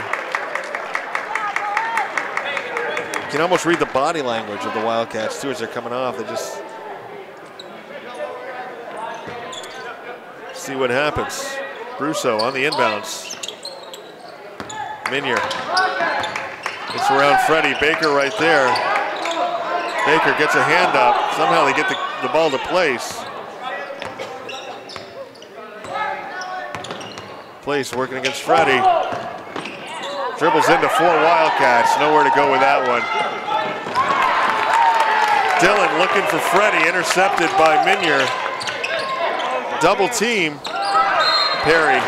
You can almost read the body language of the Wildcats, too, as they're coming off. They just see what happens. Brusso on the inbounds. Minier. It's around Freddie. Baker right there. Baker gets a hand up. Somehow they get the ball to place. Place working against Freddie. Dribbles into 4 Wildcats. Nowhere to go with that one. Dillon looking for Freddie. Intercepted by Minier. Double team. Perry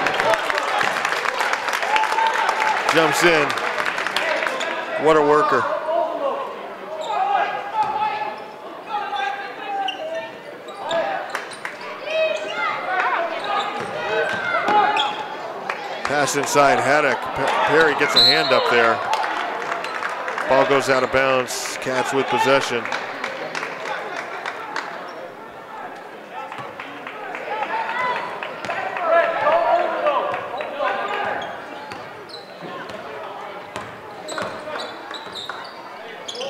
jumps in. What a worker. Pass inside Haddock. Perry gets a hand up there. Ball goes out of bounds. Cats with possession.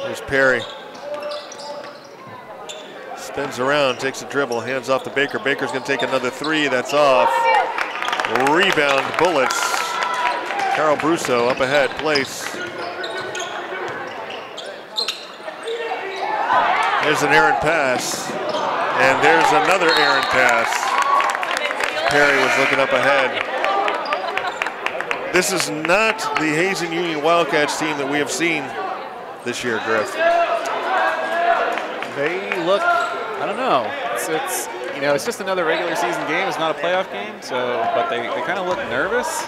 Here's Perry. Spins around, takes a dribble, hands off to Baker. Baker's going to take another 3. That's off. Rebound Bullets. Carl Brusso up ahead, place. There's an errant pass. And there's another errant pass. Perry was looking up ahead. This is not the Hazen Union Wildcats team that we have seen this year, Griff. They look, I don't know. It's you know, it's just another regular season game. It's not a playoff game, but they kind of look nervous,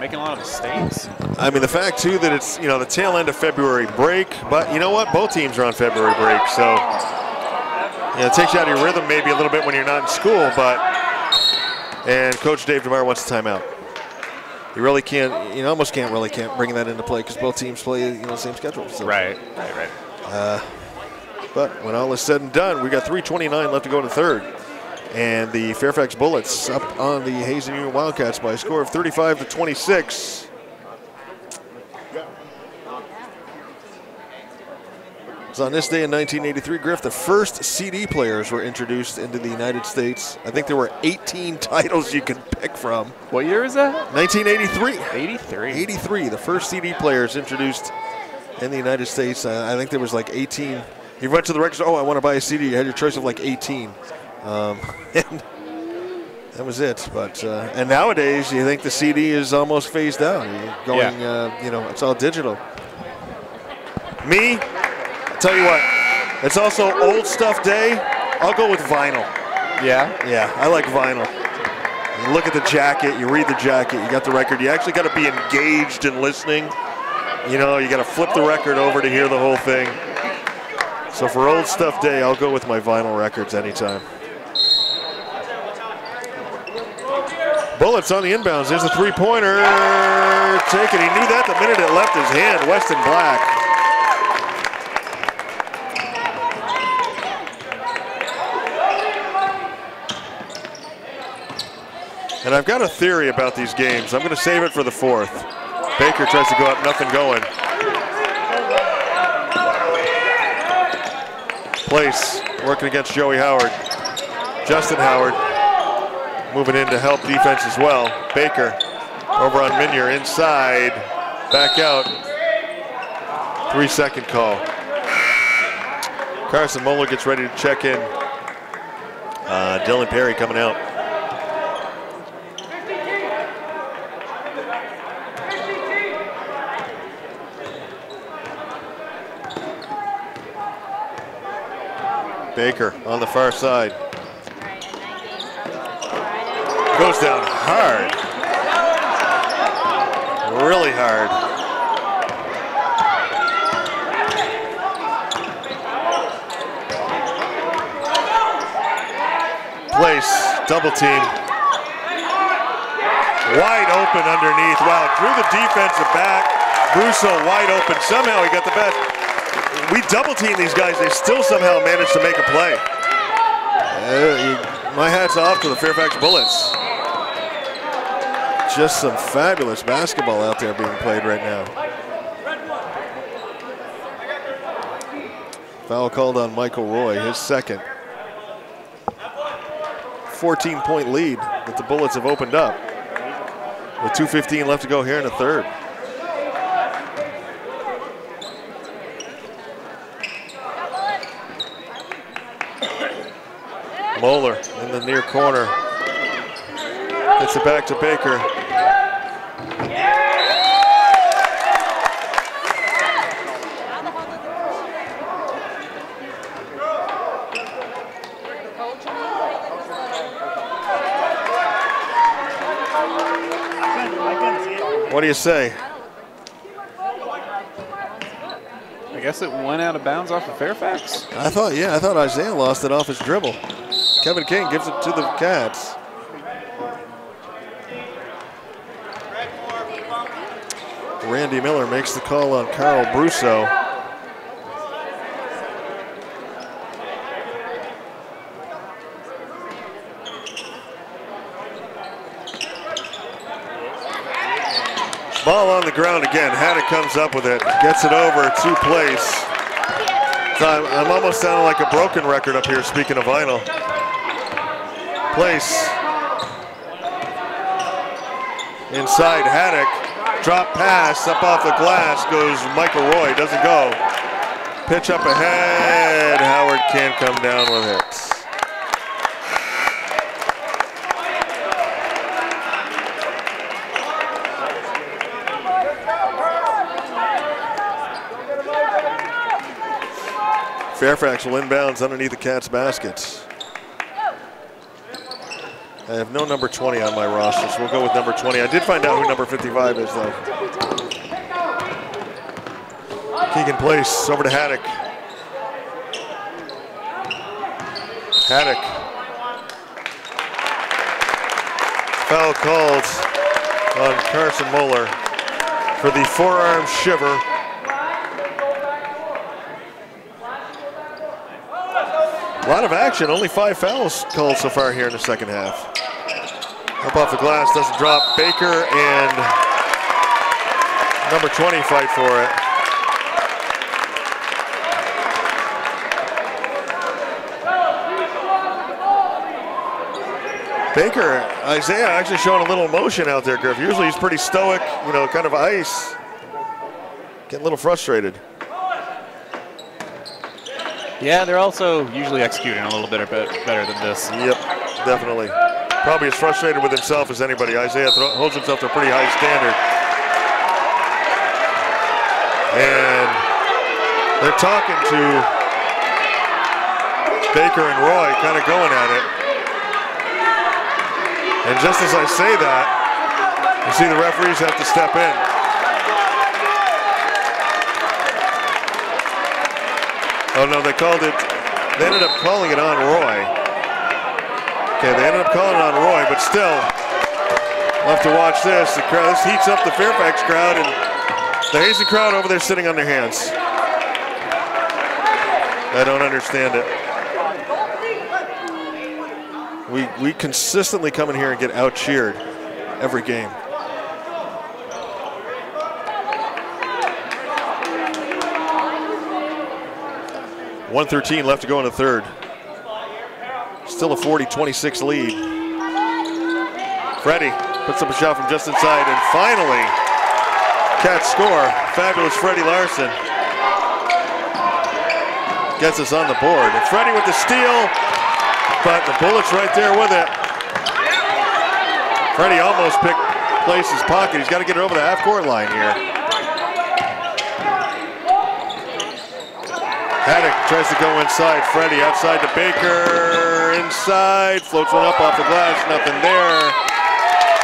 making a lot of mistakes. I mean, the fact too that it's, you know, the tail end of February break, but you know what? Both teams are on February break, so you know, it takes you out of your rhythm maybe a little bit when you're not in school. And Coach Dave DeMar wants a timeout. You really can't, you almost can't bring that into play because both teams play, you know, the same schedule. So. Right. But when all is said and done, we got 3:29 left to go in the third. And the Fairfax Bullets up on the Hazen Union Wildcats by a score of 35-26. So on this day in 1983, Griff, the first CD players were introduced into the United States. I think there were 18 titles you could pick from. What year is that? 1983. 83. 83, the first CD players introduced in the United States. I think there was like 18. You went to the record store, oh, I want to buy a CD. You had your choice of like 18. And that was it. But and nowadays, you think the CD is almost phased out. You're going, you know, it's all digital. Me, I'll tell you what, it's also old stuff day. I'll go with vinyl. Yeah? Yeah, I like vinyl. You look at the jacket, you read the jacket, you got the record. You actually got to be engaged in listening. You know, you got to flip the record over to hear the whole thing. So for old stuff day, I'll go with my vinyl records anytime. Bullets on the inbounds. There's a three-pointer. Taken. He knew that the minute it left his hand. Weston Black. And I've got a theory about these games. I'm going to save it for the fourth. Baker tries to go up, nothing going. Place working against Joey Howard. Justin Howard moving in to help defense as well. Baker over on Minier inside, back out. 3-second call. Carson Moeller gets ready to check in. Dylan Perry coming out. Baker on the far side. Goes down hard. Really hard. Place, double team. Wide open underneath. Wow, through the defensive back. Brusso wide open. Somehow he got the best. We double team these guys. They still somehow managed to make a play. My hat's off to the Fairfax Bullets. Just some fabulous basketball out there being played right now. Foul called on Michael Roy, his second. 14-point lead that the Bullets have opened up. With 2:15 left to go here in the third. Moeller in the near corner. Gets it back to Baker. What do you say? I guess it went out of bounds off of Fairfax. I thought Isaiah lost it off his dribble. Kevin King gives it to the Cats. Randy Miller makes the call on Carl Brusso. Ball on the ground again. Haddock comes up with it, gets it over to Place. So I'm almost sounding like a broken record up here, speaking of vinyl. Place. Inside Haddock. Drop pass up off the glass goes Michael Roy. Doesn't go. Pitch up ahead. Howard can't come down with it. Fairfax will inbounds underneath the Cats' baskets. I have no number 20 on my roster, so we'll go with number 20. I did find out who number 55 is, though. Keegan Place over to Haddock. Haddock. Foul called on Carson Moeller for the forearm shiver. A lot of action, only 5 fouls called so far here in the second half. Up off the glass, doesn't drop. Baker and number 20 fight for it. Baker, Isaiah actually showing a little emotion out there, Griff. Usually he's pretty stoic, you know, kind of ice. Getting a little frustrated. Yeah, they're also usually executing a little bit better than this. Yep, definitely. Probably as frustrated with himself as anybody. Isaiah holds himself to a pretty high standard. And they're talking to Baker and Roy, kind of going at it. And just as I say that, you see the referees have to step in. Oh no, they called it, they ended up calling it on Roy. Okay, they ended up calling it on Roy, but still, we'll have to watch this. This heats up the Fairfax crowd, and the Hazen crowd over there sitting on their hands. I don't understand it. We consistently come in here and get out-cheered every game. .113 left to go in the third. Still a 40-26 lead. Freddie puts up a shot from just inside, and finally, Cats score. Fabulous Freddie Larson gets us on the board. And Freddie with the steal, but the Bullets right there with it. Freddie almost picked Place's pocket. He's got to get it over the half-court line here. Haddock tries to go inside. Freddie outside to Baker. Inside. Floats one up off the glass. Nothing there.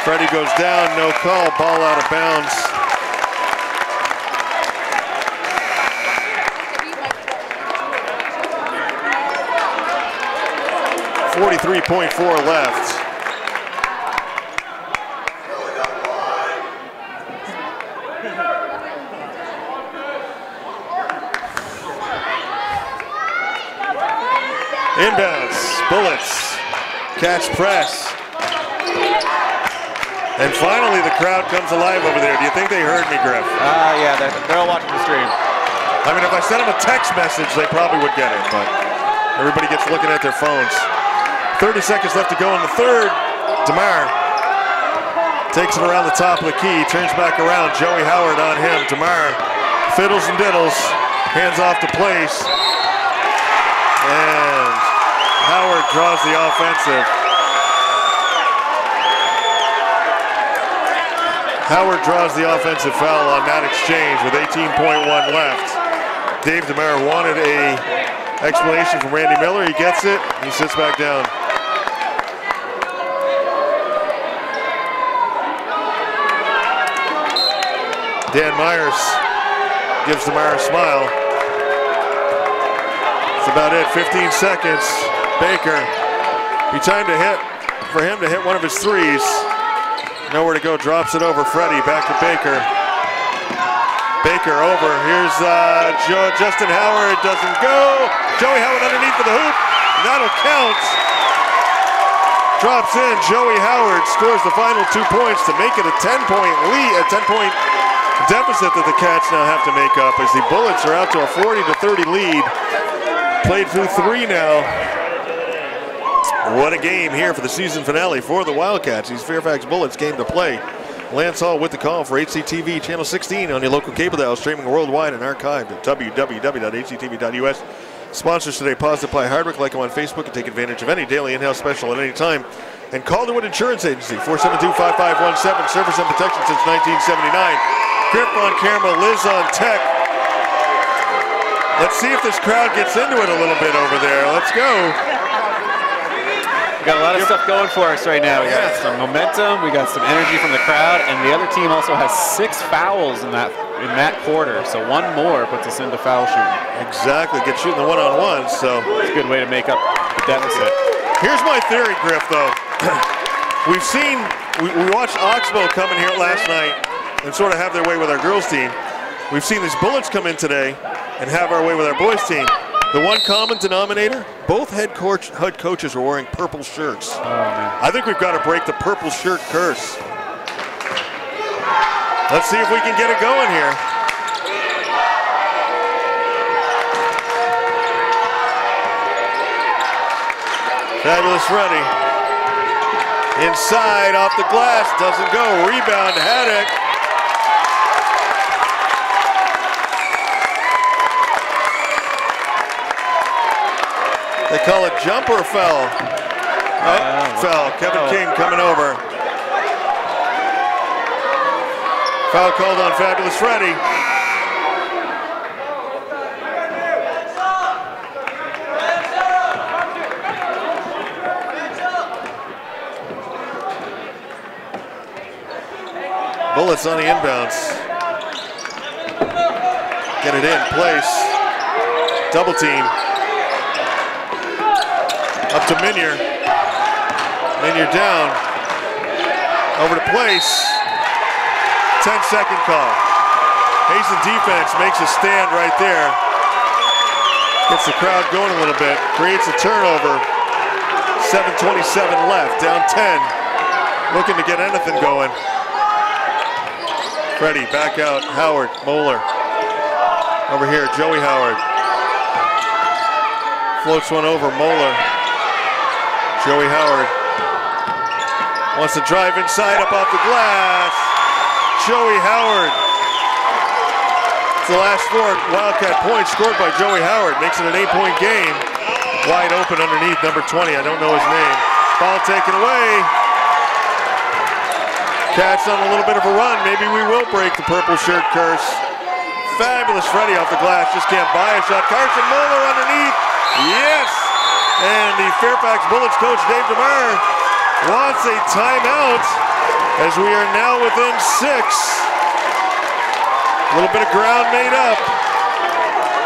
Freddie goes down. No call. Ball out of bounds. 43.4 left. Inbounds, Bullets, catch press. And finally the crowd comes alive over there. Do you think they heard me, Griff? Yeah, they're all watching the stream. I mean, if I sent them a text message, they probably would get it, but everybody gets looking at their phones. 30 seconds left to go in the third. DeMar takes it around the top of the key, turns back around. Joey Howard on him. DeMar fiddles and diddles, hands off to Place. And Howard draws the offensive. Howard draws the offensive foul on that exchange with 18.1 left. Dave DeMar wanted an explanation from Randy Miller. He gets it. He sits back down. Dan Myers gives DeMar a smile. That's about it, 15 seconds. Baker, be time to hit, for him to hit one of his threes. Nowhere to go, drops it over. Freddie, back to Baker. Baker over, here's Justin Howard, doesn't go. Joey Howard underneath for the hoop, that'll count. Drops in, Joey Howard scores the final 2 points to make it a 10-point lead, a 10-point deficit that the Cats now have to make up as the Bullets are out to a 40-30 lead. Played through 3 now. What a game here for the season finale for the Wildcats. These Fairfax Bullets came to play. Lance Hall with the call for HCTV Channel 16 on your local cable dial, streaming worldwide and archived at www.hctv.us. Sponsors today, Positive Ply Hardwick. Like them on Facebook and take advantage of any daily in-house special at any time. And Calderwood Insurance Agency, 472-5517, service and protection since 1979. Griff on camera, Liz on tech. Let's see if this crowd gets into it a little bit over there. Let's go. We got a lot of stuff going for us right now. We got some momentum, we got some energy from the crowd, and the other team also has 6 fouls in that quarter. So one more puts us into foul shooting. Exactly, get shooting the one-on-one. So it's a good way to make up the deficit. Here's my theory, Griff, though. We watched Oxbow come in here last night and sort of have their way with our girls team. We've seen these Bullets come in today and have our way with our boys team. The one common denominator, both head coaches are wearing purple shirts. Oh, man. I think we've got to break the purple shirt curse. Let's see if we can get it going here. Fabulous Freddie. Inside, off the glass, doesn't go. Rebound, Haddock. They call it jumper foul. Foul. Kevin King coming over. Foul called on Fabulous Freddie. Bullets on the inbounds. Get it in place. Double team. Up to Minier. Minier down. Over to Place. 10-second call. Hazen defense makes a stand right there. Gets the crowd going a little bit. Creates a turnover. 7:27 left. Down 10. Looking to get anything going. Freddie back out. Howard. Moeller. Over here. Joey Howard. Floats one over. Moeller. Joey Howard wants to drive inside, up off the glass. Joey Howard. It's the last 4 Wildcat points scored by Joey Howard. Makes it an 8-point game. Wide open underneath, number 20. I don't know his name. Ball taken away. Cats on a little bit of a run. Maybe we will break the purple shirt curse. Fabulous Freddie off the glass. Just can't buy a shot. Carson Moeller underneath. Yes! And the Fairfax Bullets coach, Dave DeMar, wants a timeout as we are now within 6. A little bit of ground made up.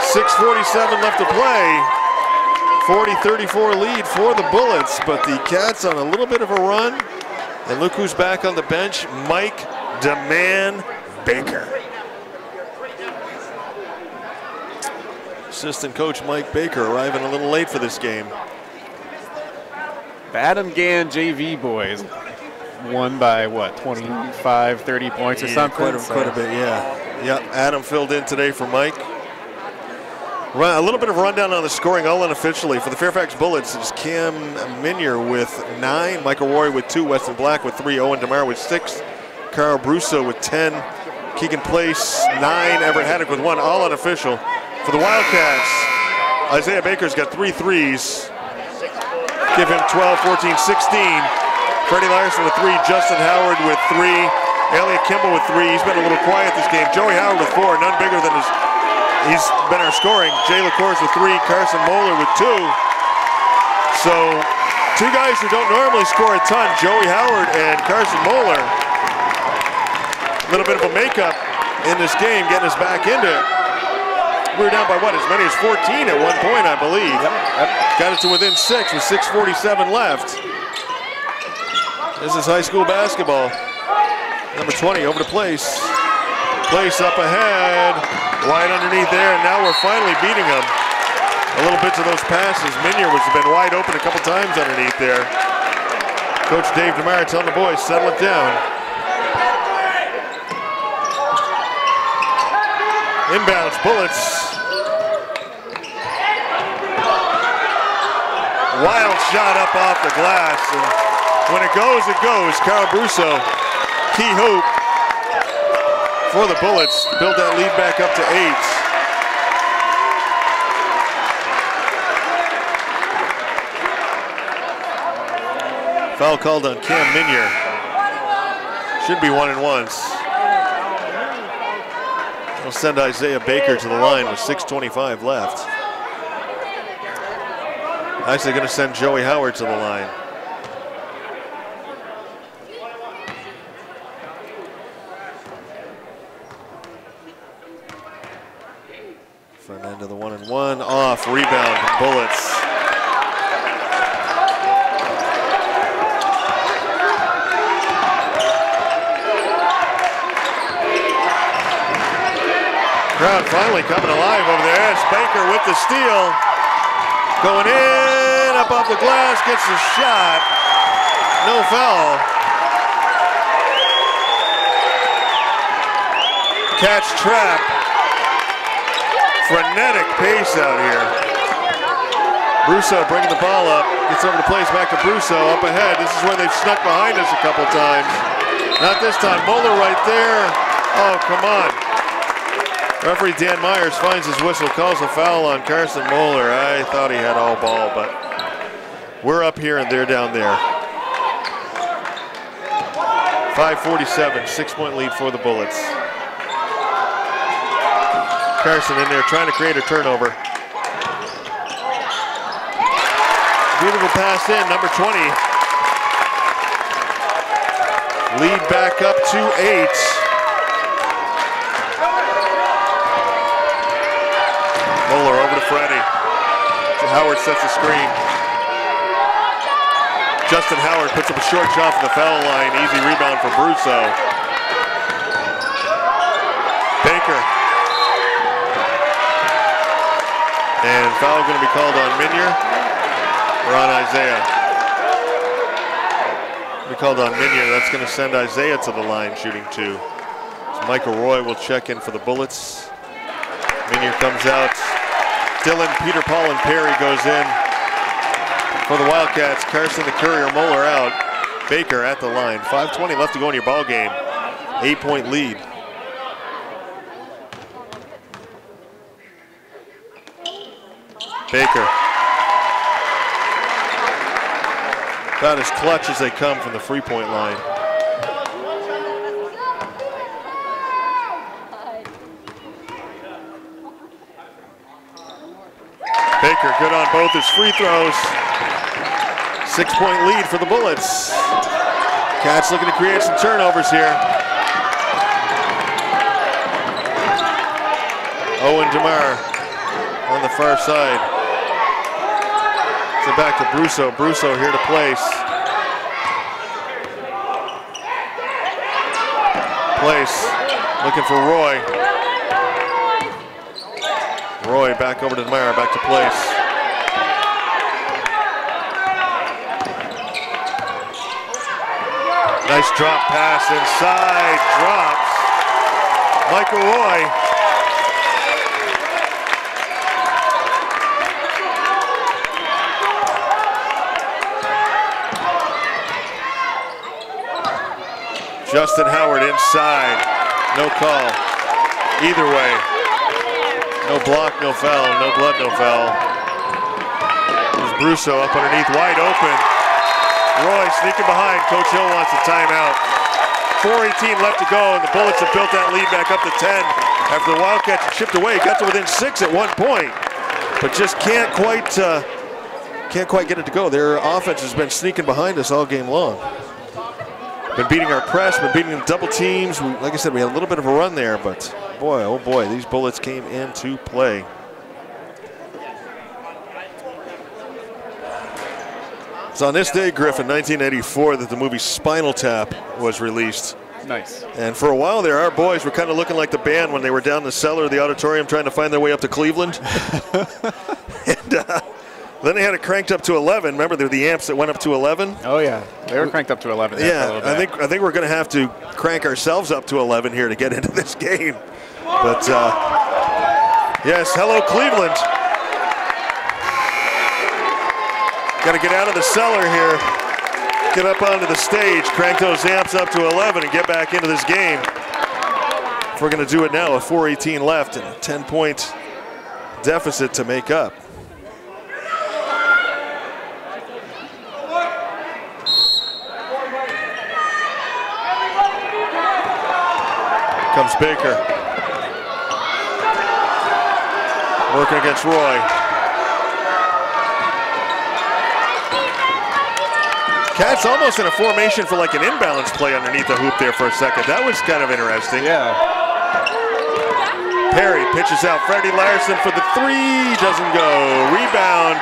6:47 left to play. 40-34 lead for the Bullets, but the Cats on a little bit of a run. And look who's back on the bench, Mike "Da Man" Baker. Assistant coach Mike Baker arriving a little late for this game. The Adam Gann JV boys won by what, 25, 30 points or something? Quite a bit, yeah. Yep, Adam filled in today for Mike. A little bit of a rundown on the scoring, all unofficially. For the Fairfax Bullets, it's Cam Minier with 9, Michael Roy with 2, Weston Black with 3, Owen DeMar with 6, Carl Brusso with 10, Keegan Place 9, Everett Haddock with 1, all unofficial. For the Wildcats, Isaiah Baker's got 3 threes. Give him 12, 14, 16. Freddie Larson with 3, Justin Howard with 3, Elliot Kimball with 3. He's been a little quiet this game. Joey Howard with 4, none bigger than his. He's been our scoring. Jay LaCourse with 3, Carson Moeller with 2. So 2 guys who don't normally score a ton, Joey Howard and Carson Moeller. A little bit of a makeup in this game, getting us back into it. We were down by what, as many as 14 at one point, I believe. Got it to within 6 with 6:47 left. This is high school basketball. Number 20 over to Place. Place up ahead. Wide underneath there, and now we're finally beating them. A little bit to those passes. Minier has been wide open a couple times underneath there. Coach Dave DeMar telling the boys, settle it down. Inbounds, Bullets. Wild shot up off the glass, and when it goes, it goes. Carl Brusso, key hoop for the Bullets. Build that lead back up to 8. Foul called on Cam Minier. Should be 1 and 1s. We'll send Isaiah Baker to the line with 6:25 left. Actually going to send Joey Howard to the line. Front end of the 1 and 1, off, rebound, Bullets. Crowd finally coming alive over there. It's Baker with the steal. Going in, up off the glass, gets the shot. No foul. Catch trap. Frenetic pace out here. Brusso bringing the ball up. Gets over to Place, back to Brusso, up ahead. This is where they've snuck behind us a couple times. Not this time. Moeller right there. Oh, come on. Referee Dan Myers finds his whistle, calls a foul on Carson Moeller. I thought he had all ball, but we're up here and they're down there. 5:47, 6-point lead for the Bullets. Carson in there trying to create a turnover. Beautiful pass in, number 20. Lead back up to 8. Moeller over to Freddie. Howard sets the screen. Justin Howard puts up a short shot from the foul line. Easy rebound for Brusso. Baker. And foul going to be called on Minier or on Isaiah. Be called on Minier. That's going to send Isaiah to the line shooting 2. So Michael Roy will check in for the Bullets. Minier comes out. Dillon, Peter, Paul, and Perry goes in for the Wildcats. Carson, the Courier, Moeller out. Baker at the line. 5:20 left to go in your ball game. 8-point lead. Baker. about as clutch as they come from the free-point line. Baker good on both his free throws. 6-point lead for the Bullets. Cats looking to create some turnovers here. Owen DeMar on the far side. So back to Brusso. Brusso here to place. Place, looking for Roy. Roy back over to DeMar, back to place. Nice drop pass inside, drops. Michael Roy. Justin Howard inside, no call. Either way, no block, no foul, no blood, no foul. There's Brusso up underneath, wide open. Roy sneaking behind. Coach Hill wants a timeout. 4:18 left to go, and the Bullets have built that lead back up to 10 after the Wildcats had chipped away. Got to within 6 at one point, but just can't quite get it to go. Their offense has been sneaking behind us all game long. Been beating our press, been beating them double teams. Like I said, we had a little bit of a run there, but boy, oh boy, these Bullets came into play. It's on this day, Griff, in 1984 that the movie Spinal Tap was released. Nice. And for a while there, our boys were kind of looking like the band when they were down in the cellar of the auditorium trying to find their way up to Cleveland. And then they had it cranked up to 11. Remember, they're the amps that went up to 11? Oh, yeah. They were cranked up to 11. Yeah, I think we're going to have to crank ourselves up to 11 here to get into this game. But, yes, hello, Cleveland. Got to get out of the cellar here, get up onto the stage, crank those amps up to 11 and get back into this game. If we're going to do it now, with 4:18 left and a 10-point deficit to make up. Comes Baker. Working against Roy. Cats almost in a formation for like an inbalance play underneath the hoop there for a second. That was kind of interesting. Yeah. Perry pitches out. Freddie Larson for the three. Doesn't go. Rebound.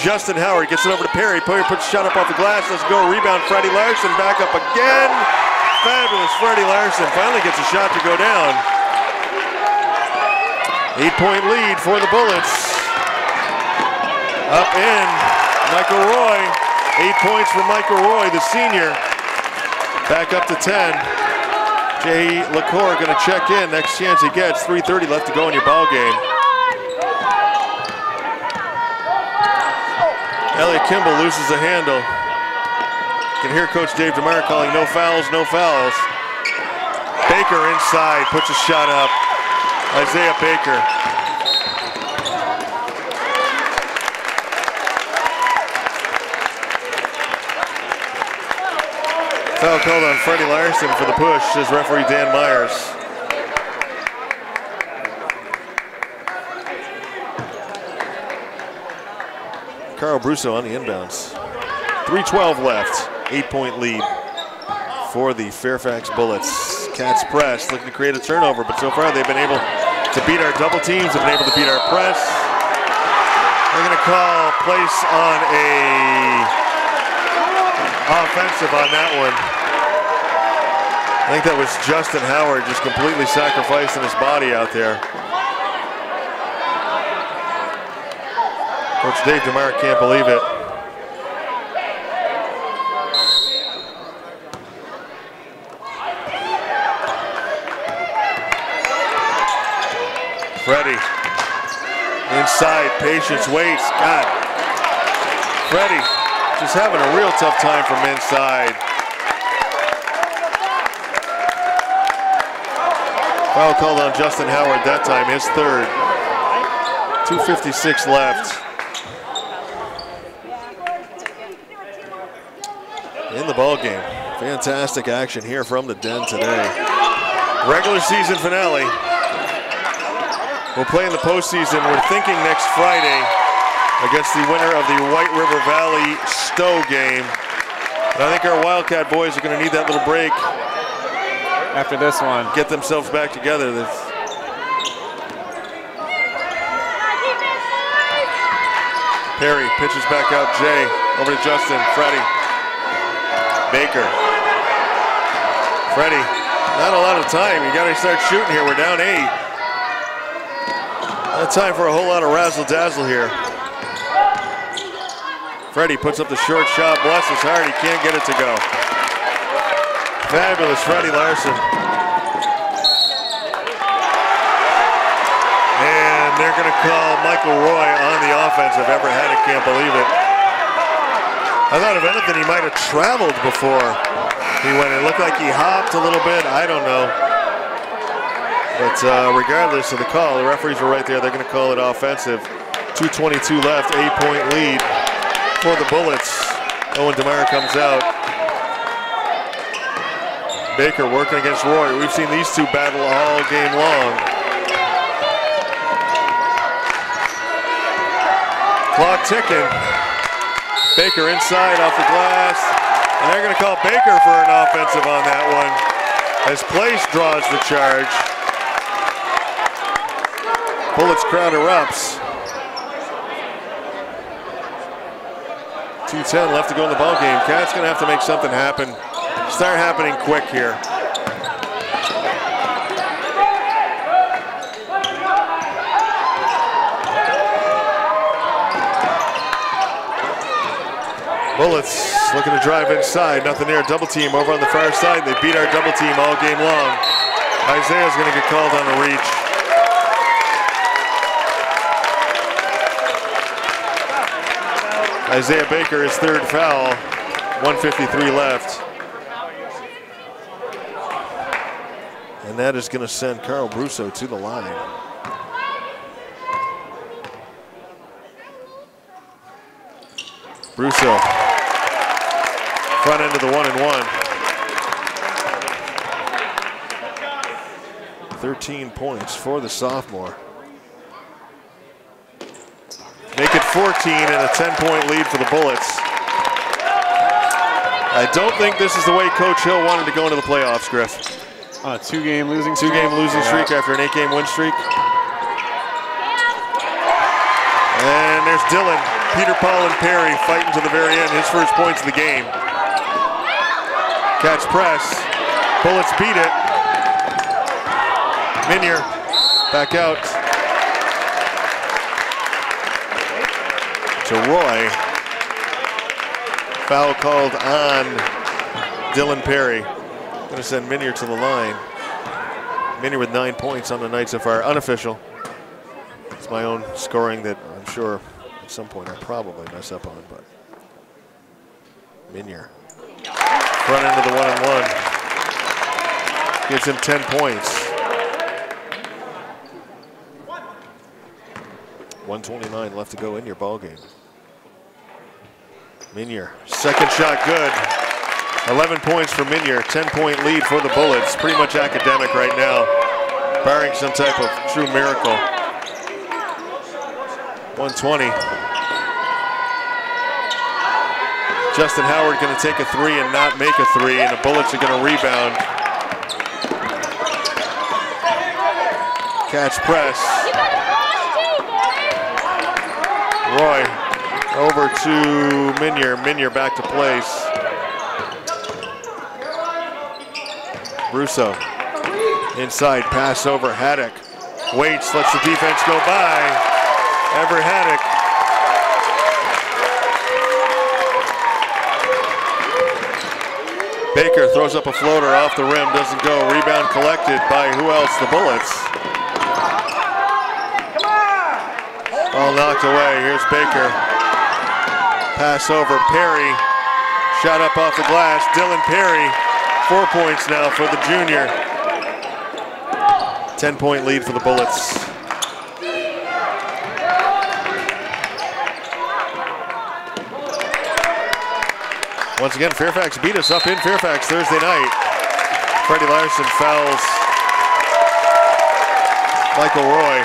Justin Howard gets it over to Perry. Perry puts a shot up off the glass. Let's go. Rebound. Freddie Larson back up again. Fabulous. Freddie Larson finally gets a shot to go down. 8-point lead for the Bullets. Up in. Michael Roy. 8 points for Michael Roy, the senior. Back up to 10. Jay LaCour going to check in. Next chance he gets. 3:30 left to go in your ball game. Elliot Kimball loses the handle. You can hear Coach Dave DeMar calling no fouls, no fouls. Baker inside, puts a shot up. Isaiah Baker. Foul called on Freddie Larson for the push, says referee Dan Myers. Carl Brusso on the inbounds. 3:12 left, 8-point lead for the Fairfax Bullets. Cats press, looking to create a turnover, but so far they've been able to beat our double teams, they've been able to beat our press. They're gonna call place on a offensive on that one. I think that was Justin Howard just completely sacrificing his body out there. Coach Dave DeMar can't believe it. Freddie inside, patience, waits. God, Freddie just having a real tough time from inside. Foul called on Justin Howard that time, his third. 2:56 left. in the ball game. Fantastic action here from the Den today. Regular season finale. We'll play in the postseason. We're thinking next Friday against the winner of the White River Valley Stowe game. And I think our Wildcat boys are going to need that little break after this one. Get themselves back together. Perry pitches back out. Jay over to Justin. Freddie. Baker. Freddie. Not a lot of time. You got to start shooting here. We're down 8. Not time for a whole lot of razzle-dazzle here. Freddie puts up the short shot. Bless his heart. He can't get it to go. Fabulous Freddie Larson. And they're going to call Michael Roy on the offensive. Everett Haddock can't believe it. I thought if anything he might have traveled before he went. It looked like he hopped a little bit. I don't know. But regardless of the call, the referees were right there. They're going to call it offensive. 2:22 left, 8-point lead for the Bullets. Owen DeMar comes out. Baker working against Roy. We've seen these two battle all game long. Clock ticking. Baker inside off the glass. And they're going to call Baker for an offensive on that one as Place draws the charge. Bullets crowd erupts. 2:10 left to go in the ball game. Cat's going to have to make something happen. Start happening quick here. Bullets looking to drive inside. Nothing there. Double team over on the far side. They beat our double team all game long. Isaiah's going to get called on the reach. Isaiah Baker, his third foul. 1:53 left. And that is going to send Carl Brusso to the line. Brusso, front end of the 1-and-1. 13 points for the sophomore. Make it 14 and a 10-point lead for the Bullets. I don't think this is the way Coach Hill wanted to go into the playoffs, Griff. On a two-game losing streak. Two-game losing streak after an 8-game win streak. And there's Dylan. Peter, Paul, and Perry fighting to the very end. His first points of the game. Catch press. Bullets beat it. Minier back out to Roy. Foul called on Dylan Perry. Going to send Minier to the line. Minier with 9 points on the night so far. Unofficial. It's my own scoring that I'm sure at some point I'll probably mess up on, but Minier. Front end of the 1-and-1. Gives him 10 points. 1:29 left to go in your ball game. Minier, second shot good. 11 points for Minier, 10-point lead for the Bullets. Pretty much academic right now, barring some type of true miracle. 120. Justin Howard going to take a 3 and not make a 3, and the Bullets are going to rebound. Catch press. Roy over to Minier. Minier back to place. Brusso inside, pass over Haddock. Waits, lets the defense go by. Everett Haddock. Baker throws up a floater off the rim, doesn't go. Rebound collected by who else? The Bullets. All knocked away. Here's Baker. Pass over Perry. Shot up off the glass. Dylan Perry. 4 points now for the junior. 10-point lead for the Bullets. Once again, Fairfax beat us up in Fairfax Thursday night. Freddie Larson fouls Michael Roy.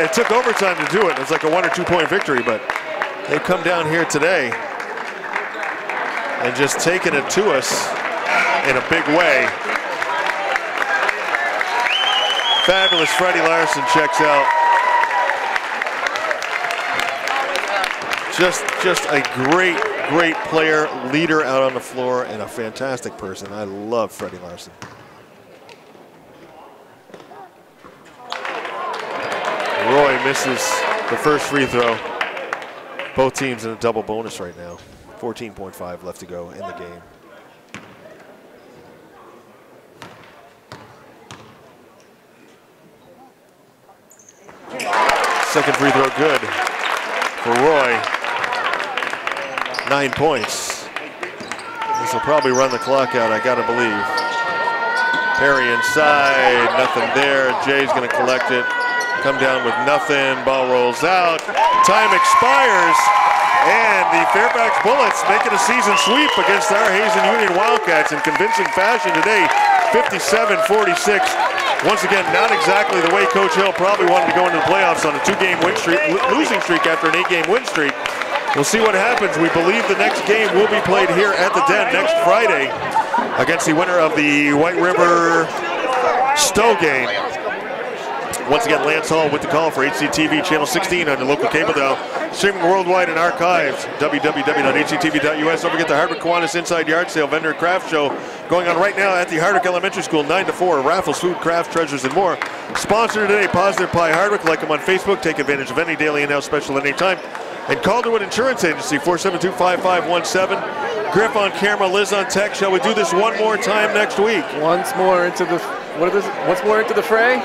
It took overtime to do it. It's like a 1 or 2 point victory, but they've come down here today and just taken it to us in a big way. Fabulous Freddie Larson checks out. Just a great player, leader out on the floor, and a fantastic person. I love Freddie Larson. Roy misses the first free throw. Both teams in a double bonus right now. 14.5 left to go in the game. Second free throw good for Roy. 9 points. This will probably run the clock out, I gotta believe. Perry inside, nothing there. Jay's gonna collect it. Come down with nothing, ball rolls out. Time expires, and the Fairfax Bullets making a season sweep against our Hazen Union Wildcats in convincing fashion today, 57-46. Once again, not exactly the way Coach Hill probably wanted to go into the playoffs on a 2-game win streak, losing streak after an 8-game win streak. We'll see what happens. We believe the next game will be played here at the Den next Friday against the winner of the White River Stowe game. Once again, Lance Hall with the call for HCTV Channel 16 on the local cable dial. Streaming worldwide and archived, www.hctv.us. Don't forget the Hardwick Kiwanis Inside Yard Sale Vendor Craft Show going on right now at the Hardwick Elementary School, 9 to 4. Raffles, food, crafts, treasures, and more. Sponsored today, Positive Pie Hardwick. Like them on Facebook. Take advantage of any daily and now special at any time. And Calderwood Insurance Agency, 472-5517. Griff on camera, Liz on tech. Shall we do this one more time next week? Once more into the fray?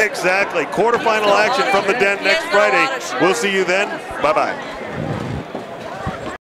Exactly. Quarterfinal action from the Den next Friday. We'll see you then. Bye-bye.